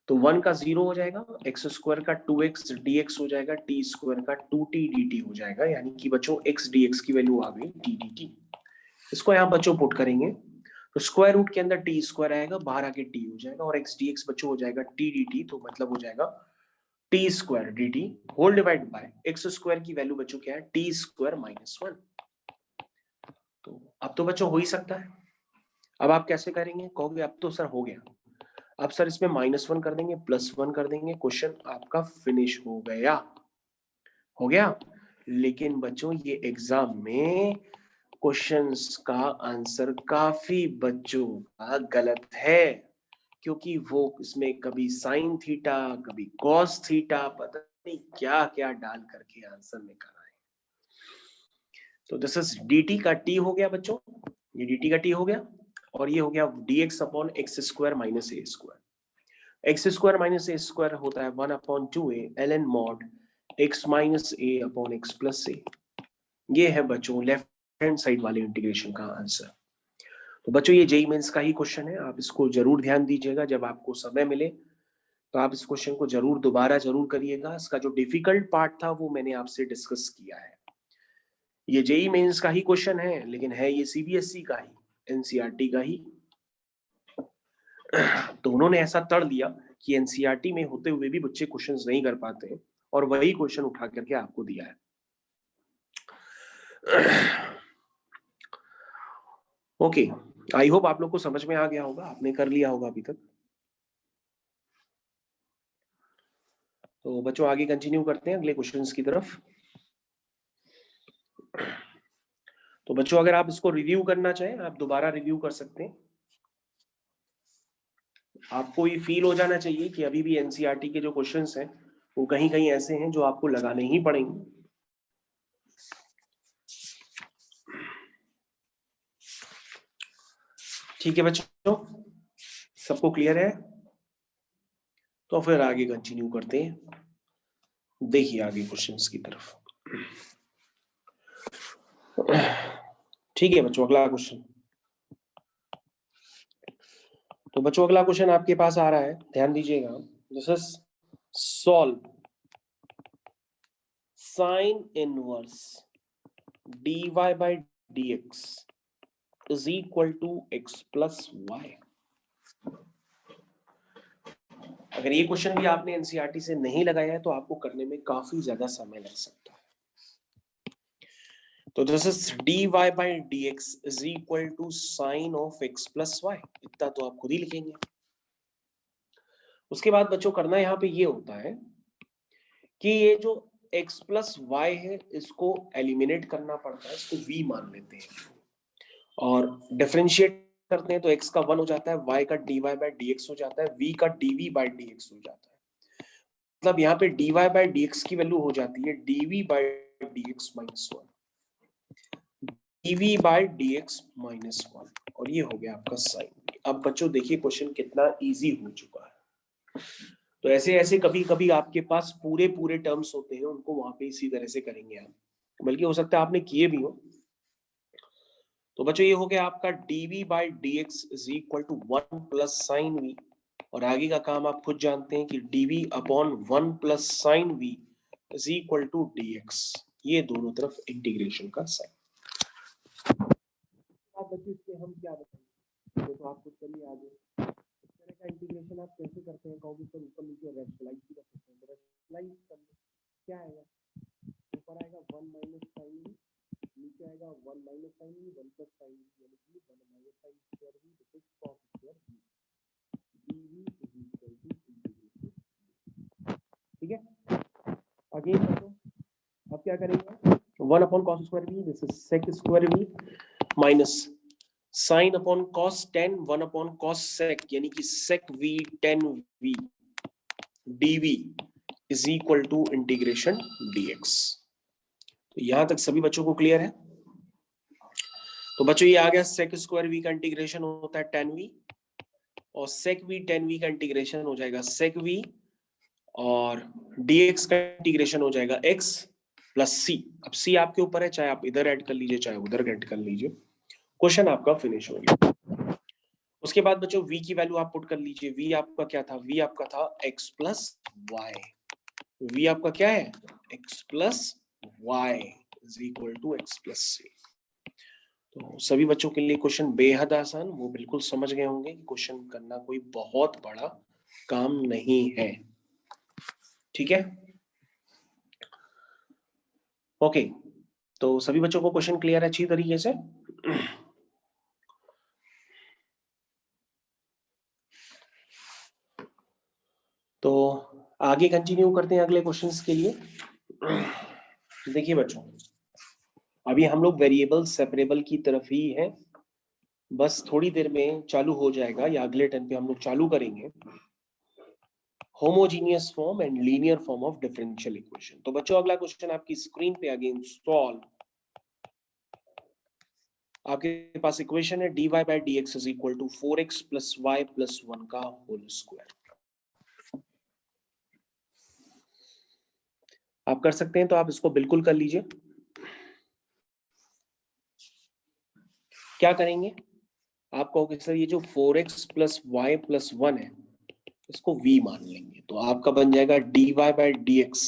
तो 1 का 0 हो जाएगा, x² का 2x dx हो जाएगा, t² का 2t dt हो जाएगा। यानी कि बच्चों x dx की वैल्यू आ गई t dt। इसको यहाँ बच्चों पुट करेंगे तो स्क्वायर रूट के अंदर t² आएगा, बाहर आके t हो जाएगा और x dx बच्चों हो जाएगा t dt। तो मतलब हो जाएगा t² dt whole divide by x² की वैल्यू बच्चों क्या है? t² - 1। तो अब तो बच्चों हो ही सकता है। अब आप कैसे करेंगे? कहोगे अब तो सर हो गया, अब सर इसमें -1 कर देंगे, +1 कर देंगे, क्वेश्चन आपका फिनिश हो गया। हो गया। लेकिन बच्चों ये एग्जाम में क्वेश्चंस का आंसर काफी बच्चों का गलत है, क्योंकि वो इसमें कभी साइन थीटा, कभी कॉस थीटा, पता नहीं क्या क्या डाल करके आंसर निकाला है। तो दिस इज dt का t हो गया बच्चों, ये dt का t हो गया और ये हो गया dx upon x² - a²। x² - a² होता है 1/2a ln mod x - a upon x + a। ये है बच्चों लेफ्ट हैंड साइड वाले इंटीग्रेशन का आंसर। तो बच्चों ये जेईई मेंस का ही क्वेश्चन है, आप इसको जरूर ध्यान दीजिएगा। जब आपको समय मिले तो आप इस क्वेश्चन को जरूर दोबारा जरूर करिएगा। इसका जो डिफिकल्ट पार्ट था वो मैंने आपसे डिस्कस किया है। ये जेईई मेंस का ही क्वेश्चन है, लेकिन है ये सीबीएसई का ही, एनसीईआरटी का ही। तो उन्होंने ऐसा तड़ दिया कि एनसीईआरटी में होते हुए भी बच्चे क्वेश्चंस नहीं कर पाते और वही क्वेश्चन उठा करके आपको दिया है। ओके, आई होप आप लोग को समझ में आ गया होगा, आपने कर लिया होगा अभी तक। तो बच्चों आगे कंटिन्यू करते हैं अगले क्वेश्चंस की तरफ। तो बच्चों अगर आप इसको रिव्यू करना चाहें, आप दोबारा रिव्यू कर सकते हैं। आपको ये फील हो जाना चाहिए कि अभी भी एनसीईआरटी के जो क्वेश्चंस हैं वो कहीं कहीं ऐसे हैं जो आपको लगाने ही पड़ेंगे। ठीक है बच्चों, सबको क्लियर है? तो फिर आगे कंटिन्यू करते हैं। देखिए आगे क्वेश्चंस की तरफ। ठीक है बच्चों, अगला क्वेश्चन। तो बच्चों अगला क्वेश्चन आपके पास आ रहा है, ध्यान दीजिएगा। This is solve sine inverse dy by dx is equal to x plus y। अगर ये क्वेश्चन भी आपने एनसीईआरटी से नहीं लगाया है तो आपको करने में काफी ज्यादा समय लग सकता है। तो this is dy by dx is equal to sin of x plus y, इतना तो आप खुद ही लिखेंगे। उसके बाद बच्चों करना यहाँ पे ये होता है कि ये जो x प्लस वाई है इसको एलिमिनेट करना पड़ता है, इसको v मान लेते हैं और डिफरेंशिएट करते हैं तो x का 1 हो जाता है, y का dy by dx हो जाता है, v का dv by dx हो जाता है। मतलब यहाँ पे dy by dx की वैल्यू हो जाती है dv by dx minus 1, dv by dx minus 1, और ये हो गया आपका साइन। अब बच्चों देखिए क्वेश्चन कितना इजी हो चुका है। तो ऐसे ऐसे कभी कभी आपके पास पूरे पूरे टर्म्स होते हैं, उनको वहां पे इसी तरह से करेंगे आप, बल्कि हो सकता है आपने किए भी हो। तो बच्चों ये हो गया आपका dv by dx is equal to 1 plus sine v, और आगे का काम आप खुद जानते हैं कि dv upon 1 plus sine v is equal to dx, ये दोनों तरफ इंटीग्रेशन का साइन। आप बच्चों इसमें हम क्या बताएंगे, तो आप खुद करिए आगे। इस तरह का इंटीग्रेशन आप कैसे करते हैं, कहोगे सर ऊपर नीचे रैशनलाइज भी कर सकते हैं। रैशनलाइज करने क्या आएगा, ऊपर आएगा 1 माइनस साइन v, नीचे आएगा 1 minus sine v 1 plus sine v, यानी कि 1 minus sine square v this is cos square v, dv is equal to integration. ठीक है, अगेन बच्चों अब क्या करेंगे, 1 upon cos square v this is sec square v minus sine upon cos tan 1 upon cos sec, यानी कि sec v tan v dv is equal to integration dx। तो यहां तक सभी बच्चों को क्लियर है? तो बच्चों ये आ गया sec स्क्वायर v का इंटीग्रेशन होता है tan v, और sec v tan v का इंटीग्रेशन हो जाएगा sec v, और dx का इंटीग्रेशन हो जाएगा x प्लस c। अब c आपके ऊपर है, चाहे आप इधर ऐड कर लीजिए चाहे उधर ऐड कर लीजिए, क्वेश्चन आपका फिनिश हो गया। उसके बाद बच्चों v की वैल्यू आप पुट कर लीजिए। v आपका क्या था, v आपका था x प्लस वाई, v आपका क्या है x plus y is equal to x plus c. तो सभी बच्चों के लिए क्वेश्चन बेहद आसान, वो बिल्कुल समझ गए होंगे कि क्वेश्चन करना कोई बहुत बड़ा काम नहीं है। ठीक है, ओके। तो सभी बच्चों को क्वेश्चन क्लियर है अच्छी तरीके से? तो आगे कंटिन्यू करते हैं अगले क्वेश्चंस के लिए। देखिए बच्चों, अभी हम लोग वेरिएबल सेपरेबल की तरफ ही हैं, बस थोड़ी देर में चालू हो जाएगा या अगले टर्न पे हम लोग चालू करेंगे homogeneous form and linear form of differential equation. तो बच्चों अगला क्वेश्चन आपकी स्क्रीन पे अगेन सॉल्व। आपके पास इक्वेशन है dy by dx is equal to 4x plus y plus 1 का होल स्क्वायर। आप कर सकते हैं तो आप इसको बिल्कुल कर लीजिए। क्या करेंगे, आप कहोगे सर ये जो 4x प्लस वाई प्लस 1 है इसको v मान लेंगे, तो आपका बन जाएगा dy बाई dx।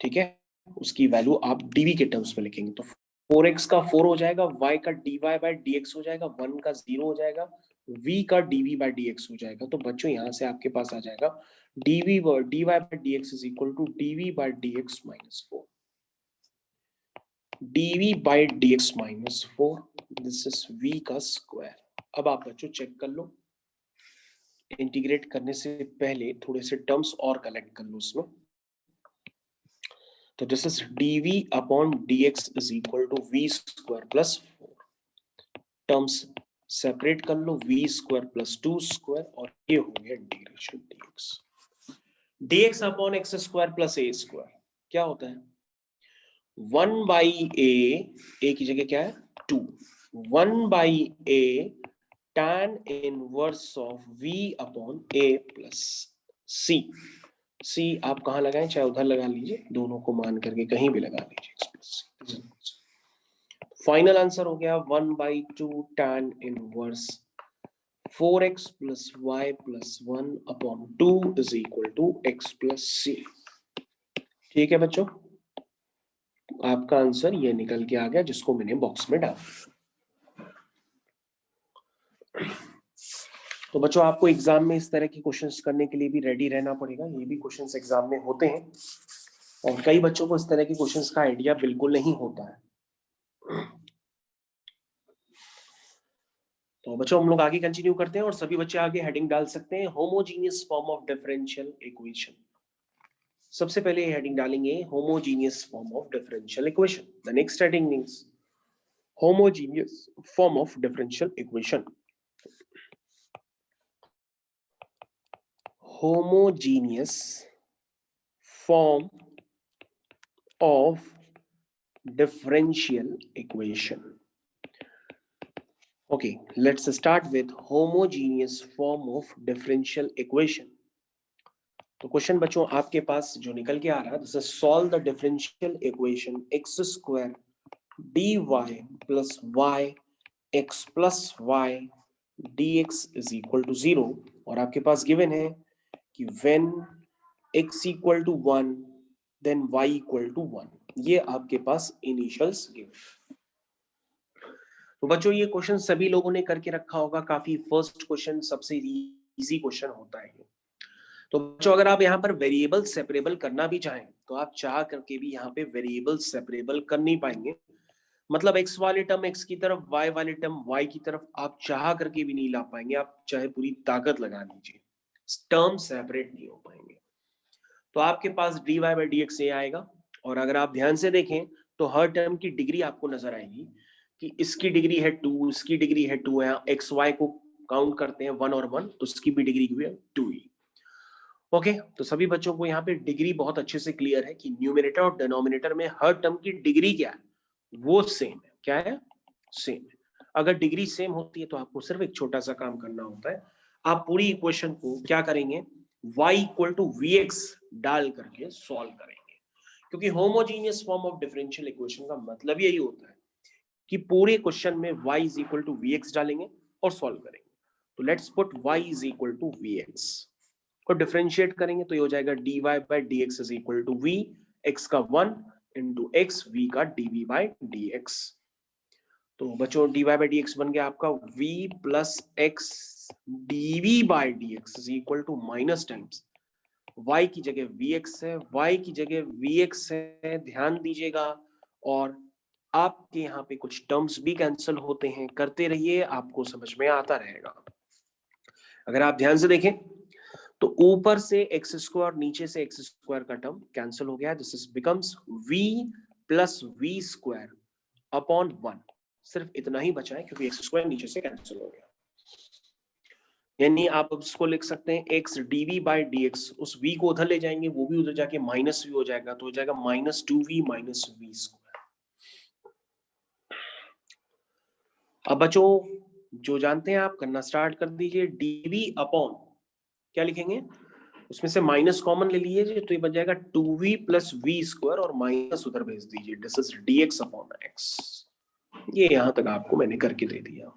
ठीक है, उसकी वैल्यू आप dv के टर्म्स में लिखेंगे, तो 4x का 4 हो जाएगा, y का dy बाई dx हो जाएगा, 1 का 0 हो जाएगा, v का dv बाई dx हो जाएगा। तो बच्चों यहां से आपके पास आ जाएगा dy by dx is equal to dv by dx minus 4, dv by dx minus 4 this is v का स्क्वायर। अब आप बच्चों चेक कर लो, इंटीग्रेट करने से पहले थोड़े से टर्म्स और कलेक्ट कर लो उसमें। तो this is dv upon dx is equal to v square plus 4 terms separate कर लो, वी स्क्वायर प्लस 2 स्क्वायर, और ये हो गया integration dx। dx upon x square plus a square क्या होता है? 1/a की जगह क्या है 2, 1/a tan inverse of v upon a plus c। c आप कहां लगाएं, चाहे उधर लगा लीजिए, दोनों को मान करके कहीं भी लगा लीजिए। फाइनल आंसर हो गया 1/2 tan inverse 4x plus y plus 1 upon 2 is equal to x plus c। ठीक है बच्चों, आपका आंसर ये निकल के आ गया जिसको मैंने बॉक्स में डाला। तो बच्चों आपको एग्जाम में इस तरह के क्वेश्चंस करने के लिए भी रेडी रहना पड़ेगा, ये भी क्वेश्चंस एग्जाम में होते हैं और कई बच्चों को इस तरह के क्वेश्चंस का आइडिया बिल्कुल नहीं होता है। तो बच्चों हम लोग आगे कंटिन्यू करते हैं और सभी बच्चे आगे हेडिंग डाल सकते हैं, homogeneous form of differential equation. सबसे पहले हेडिंग डालेंगे homogeneous form of differential equation. The next heading means homogeneous form of differential equation. homogeneous form of differential equation. Okay, let's start with homogeneous form of differential equation. तो क्वेश्चन बच्चों आपके पास जो निकल के आ रहा है, this is solve the differential equation x square dy plus y x plus y dx is equal to 0। और आपके पास गिवन है कि when x equal to 1 then y equal to 1, ये आपके पास इनिशियल्स गिवन। तो बच्चों ये क्वेश्चन सभी लोगों ने करके रखा होगा, काफी फर्स्ट क्वेश्चन, सबसे इजी क्वेश्चन होता है। तो बच्चों अगर आप यहाँ पर वेरिएबल सेपरेबल करना भी चाहें तो आप चाह करके भी यहाँ पे वेरिएबल सेपरेबल कर नहीं पाएंगे। मतलब x वाले टर्म x की तरफ, y वाले टर्म y की तरफ आप चाह करके भी नहीं ला पाएंगे, आप चाहे पूरी ताकत लगा लीजिए, टर्म सेपरेट नहीं हो पाएंगे। तो आपके पास dy बाई डी एक्स ये आएगा, और अगर आप ध्यान से देखें तो हर टर्म की डिग्री आपको नजर आएगी कि इसकी डिग्री है 2, इसकी डिग्री है 2 है, एक्स वाई को काउंट करते हैं 1 और 1 तो उसकी भी डिग्री हुई है 2 ही। ओके, तो सभी बच्चों को यहाँ पे डिग्री बहुत अच्छे से क्लियर है कि न्यूमरेटर और डिनोमिनेटर में हर टर्म की डिग्री क्या है, वो सेम है। क्या है? सेम है। अगर डिग्री सेम होती है तो आपको सिर्फ एक छोटा सा काम करना होता है, आप पूरी इक्वेशन को क्या करेंगे, y इक्वल टू vx डाल करके सॉल्व करेंगे, क्योंकि homogeneous form of differential equation का मतलब यही होता है कि पूरे क्वेश्चन में y is equal to vx डालेंगे और सॉल्व करेंगे। तो let's put y is equal to vx को डिफरेंशिएट करेंगे तो ये हो जाएगा dy by d x is equal to v, x का 1 इंटू x, v का dv बाई dx। तो बच्चों dy बाई डी एक्स बन गया आपका v plus x dv by dx is equal to minus times y की जगह vx है, y की जगह vx है, ध्यान दीजिएगा। और आपके यहाँ पे कुछ टर्म्स भी कैंसिल होते हैं, करते रहिए, आपको समझ में आता रहेगा। अगर आप ध्यान से देखें तो ऊपर से एक्स स्क्वायर, नीचे से एक्स स्क्वायर का टर्म कैंसिल हो गया, this is becomes v plus v square upon 1। सिर्फ इतना ही बचा है क्योंकि एक्स स्क्वायर नीचे से कैंसिल हो गया। यानी आप इसको लिख सकते हैं x d v by d x, उस v को उधर ले जाएंगे, वो भी उधर जाके माइनस वी हो जाएगा, तो हो जाएगा minus 2v minus we square. अब बच्चों जो जानते हैं आप करना स्टार्ट कर दीजिए। dv अपॉन क्या लिखेंगे, उसमें से माइनस कॉमन ले लीजिए तो ये बन जाएगा 2v प्लस वी स्क्वायर, और माइनस उधर भेज दीजिए, this is dx upon x। ये यहां तक आपको मैंने करके दे दिया।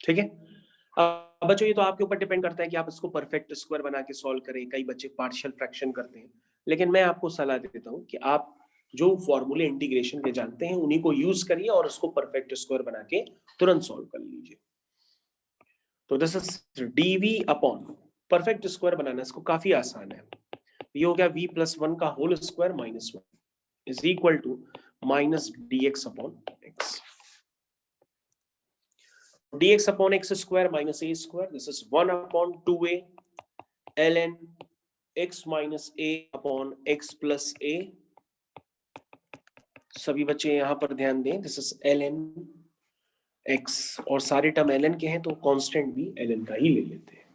ठीक है, अब बच्चों ये तो आपके ऊपर डिपेंड करता है कि आप इसको परफेक्ट स्क्वायर बना के सॉल्व करें। कई बच्चे पार्शियल फ्रैक्शन करते हैं, लेकिन मैं आपको सलाह देता हूं कि आप जो फॉर्मूले इंटीग्रेशन के जानते हैं उन्हीं को यूज करिए और उसको परफेक्ट स्क्वायर बना के तुरंत सॉल्व कर लीजिए। तो this is dv upon perfect square बनाना इसको काफी आसान है। ये हो गया v प्लस 1 का whole square minus 1 is equal to minus dx upon x। dx upon x square minus a square, this is 1 upon 2a ln x minus a upon x plus a। सभी बच्चे यहां पर ध्यान दें, दिस इज ln x और सारे टर्म ln के हैं तो कांस्टेंट भी ln का ही ले लेते हैं।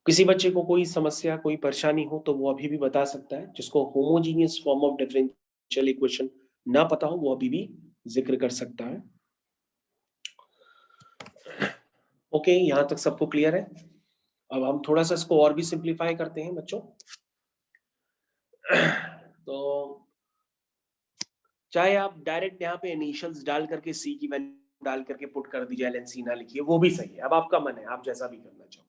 किसी बच्चे को कोई समस्या कोई परेशानी हो तो वो अभी भी बता सकता है, जिसको homogeneous form of differential equation ना पता हो वो अभी भी जिक्र कर सकता है। ओके, यहां तक सबको क्लियर है। अब हम थोड़ा सा इसको और भी सिंप्लीफाई करते हैं बच्चों। तो चाहे आप डायरेक्ट यहाँ पे इनिशियल्स डाल करके सी की वैल्यू डाल करके पुट कर दीजिए, एल एन सी ना लिखिए, वो भी सही है। अब आपका मन है, आप जैसा भी करना चाहो।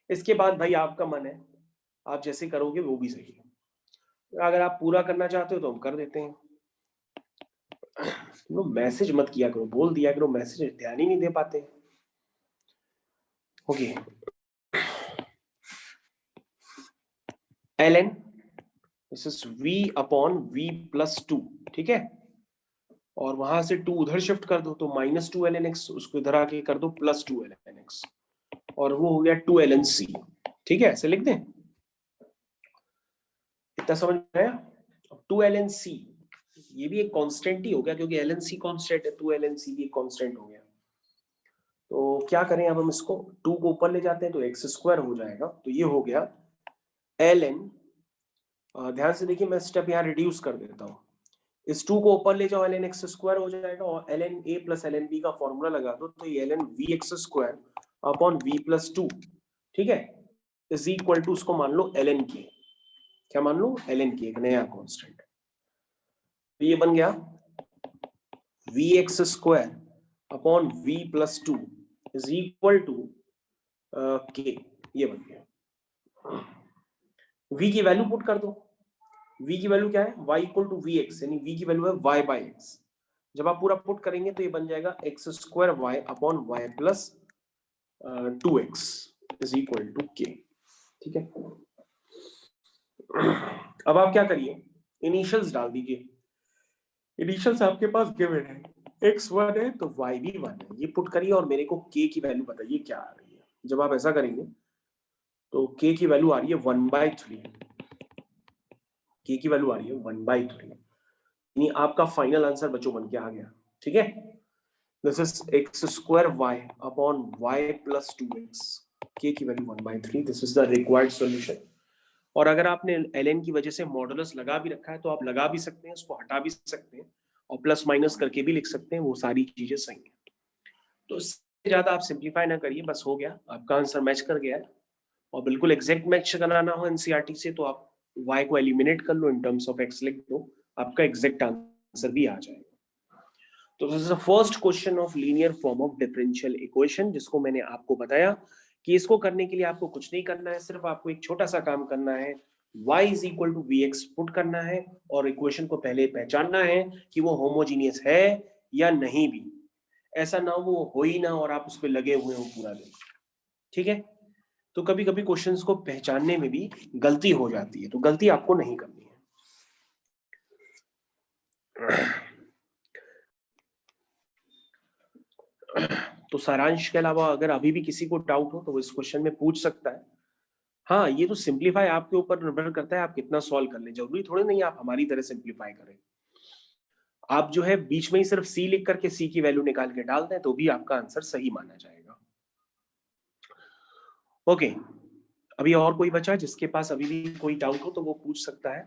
इसके बाद भाई आपका मन है, आप जैसे करोगे वो भी सही है। अगर आप पूरा करना चाहते हो तो हम कर देते हैं। मैसेज मत किया करो, बोल दिया करो, मैसेज ध्यान ही नहीं दे पाते। Okay, ln this is v upon v plus 2, ठीक है। और वहां से 2 उधर शिफ्ट कर दो तो -2 ln x, उसको इधर आके कर दो +2 ln x, और वो हो गया 2 ln c, ठीक है। ऐसे लिख दें, इतना समझ में आया। 2 ln c ये भी एक कांस्टेंट ही हो गया, क्योंकि ln c कांस्टेंट है, 2 ln c भी एक कांस्टेंट हो गया। तो क्या करें अब हम इसको 2 को ऊपर ले जाते हैं तो x² हो जाएगा, तो ये हो गया ln, ध्यान से देखिए मैं स्टेप यहाँ रिड्यूस कर देता हूँ। इस 2 को ऊपर ले जाओ ln x² हो जाएगा, और ln a plus ln b का फॉर्मूला लगा दो तो ये ln vx² upon v plus 2, ठीक है, इज इक्वल टू, उसको मान लो ln k। क्या मान लो? ln k, एक नया कांस्टेंट। तो ये बन गया vx² upon v plus 2 is equal to k, ये बन गया। v की वैल्यू पुट कर दो। v की वैल्यू क्या है? y इक्वल टू vx, यानी v की वैल्यू है y बाई x। जब आप पूरा पुट करेंगे तो ये बन जाएगा x² y upon y plus 2x is equal to k, ठीक है। अब आप क्या करिए, इनिशियल्स डाल दीजिए। इनिशियल्स आपके पास गिवन है, x 1 है तो y भी 1 है, ये पुट करिए और मेरे को k की वैल्यू बताइए क्या आ रही है। जब आप ऐसा करेंगे तो k की वैल्यू आ रही है 1/3, k की वैल्यू आ रही है 1/3, यानी आपका फाइनल आंसर बच्चों बन के आ गया, ठीक है। This is x² y upon y plus 2x, k की value 1/3, this is the required solution. और अगर आपने ln की वजह से मॉडुलस लगा भी रखा है तो आप लगा भी सकते हैं, उसको हटा भी सकते हैं, और प्लस माइनस करके भी लिख सकते हैं, वो सारी चीजें सही है। तो इससे ज्यादा आप सिंप्लीफाई ना करिए, बस हो गया, आपका आंसर मैच कर गया है। और बिल्कुल एग्जैक्ट मैच कराना हो एनसीईआरटी से तो आप y को एलिमिनेट कर लो, इन टर्म्स ऑफ x लिख दो, आपका एग्जैक्ट आंसर भी आ जाएगा। तो this is the first question of linear form of differential equation, जिसको मैंने आपको बताया कि इसको करने के लिए आपको कुछ नहीं करना है, सिर्फ आपको एक छोटा सा काम करना है, y is equal to vx put करना है, और इक्वेशन को पहले पहचानना है कि वो होमोजीनियस है या नहीं भी। ऐसा ना वो हो ही ना और आप उस पर लगे हुए हो पूरा दिन, ठीक है। तो कभी कभी क्वेश्चंस को पहचानने में भी गलती हो जाती है, तो गलती आपको नहीं करनी है। तो सारांश के अलावा अगर अभी भी किसी को डाउट हो तो वो इस क्वेश्चन में पूछ सकता है। हाँ, ये तो सिंप्लीफाई आपके ऊपर निर्भर करता है, आप कितना सॉल्व कर ले। जरूरी थोड़ी नहीं आप हमारी तरह सिंप्लीफाई करें। आप जो है बीच में ही सिर्फ सी लिख करके सी की वैल्यू निकाल के डाल दें तो भी आपका आंसर सही माना जाएगा। ओके, अभी और कोई बचा जिसके पास अभी भी कोई डाउट हो तो वो पूछ सकता है।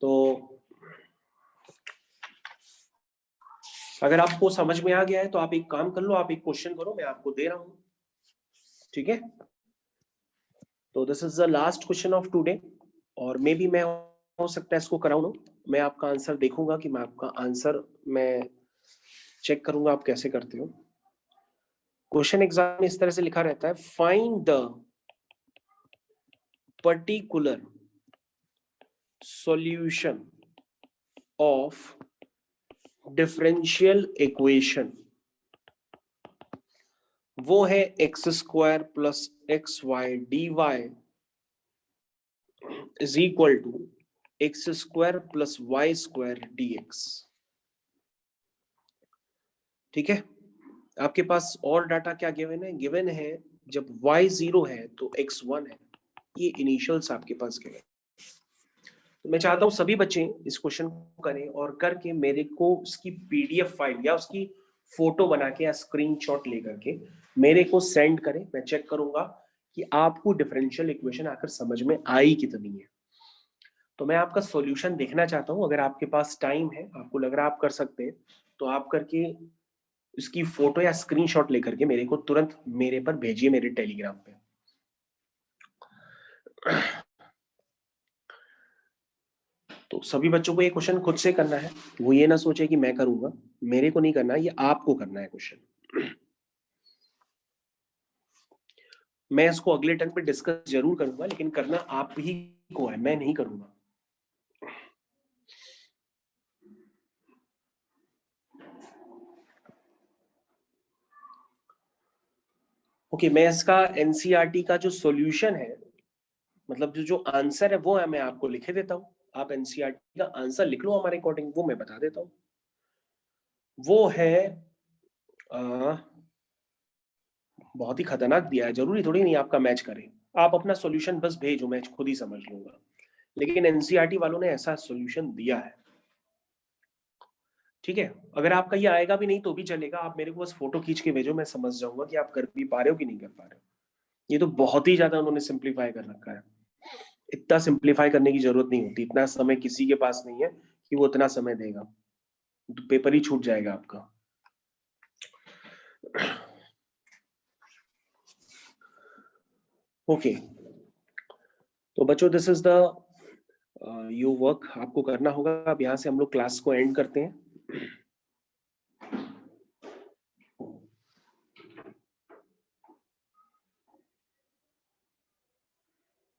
तो अगर आपको समझ में आ गया है तो आप एक काम कर लो, आप एक क्वेश्चन करो, मैं आपको दे रहा हूं, ठीक है। तो this is the last question of today, और मे बी मैं हो सकता है इसको कराऊं ना, मैं आपका आंसर देखूंगा कि मैं आपका आंसर मैं चेक करूंगा आप कैसे करते हो। क्वेश्चन एग्जाम में इस तरह से लिखा रहता है, find the particular solution of differential equation, वो है x² plus xy dy is equal to x² plus y² dx, ठीक है। आपके पास और डाटा क्या गिवन है? गिवन है जब y 0 है तो x 1 है, ये इनिशियल्स आपके पास गिवन। तो मैं चाहता हूं सभी बच्चे इस क्वेश्चन को करें और करके मेरे को उसकी पीडीएफ फाइल या उसकी फोटो बना के या स्क्रीनशॉट लेकर के मेरे को सेंड करें। मैं चेक करूंगा कि आपको डिफरेंशियल इक्वेशन आकर समझ में आई कितनी है। तो मैं आपका सॉल्यूशन देखना चाहता हूं। अगर आपके पास टाइम है, आपको लग रहा है आप कर सकते हैं, तो आप करके इसकी फोटो या स्क्रीनशॉट लेकर के मेरे को तुरंत मेरे पर भेजिए, मेरे टेलीग्राम पे। तो सभी बच्चों को ये क्वेश्चन खुद से करना है। वो ये ना सोचे कि मैं करूंगा, मेरे को नहीं करना, ये आपको करना है क्वेश्चन। मैं इसको अगले टर्न पे डिस्कस जरूर करूंगा, लेकिन करना आप ही को है, मैं नहीं करूंगा। ओके, मैं इसका एनसीईआरटी का जो सॉल्यूशन है, मतलब जो आंसर है वो है, मैं आपको लिखे देता हूं। आप एनसीईआरटी का आंसर लिख लो हमारे अकॉर्डिंग, वो मैं बता देता हूं। वो है बहुत ही खतरनाक दिया है, जरूरी थोड़ी नहीं आपका मैच करे। आप अपना सॉल्यूशन बस भेजो, मैं खुद ही समझ लूंगा, लेकिन एनसीईआरटी वालों ने ऐसा सॉल्यूशन दिया है। ठीक है, अगर आपका ये आएगा भी नहीं तो भी चलेगा, आप मेरे को बस फोटो खींच के भेजो, मैं समझ जाऊंगा कि आप कर भी पा रहे हो कि नहीं कर पा रहे हो। ये तो बहुत ही ज्यादा उन्होंने सिंप्लीफाई कर रखा है। इतना सिंप्लीफाई करने की जरूरत नहीं होती, इतना समय किसी के पास नहीं है कि वो इतना समय देगा, तो पेपर ही छूट जाएगा आपका। ओके, तो बच्चों this is the you work आपको करना होगा। अब यहाँ से हम लोग क्लास को एंड करते हैं।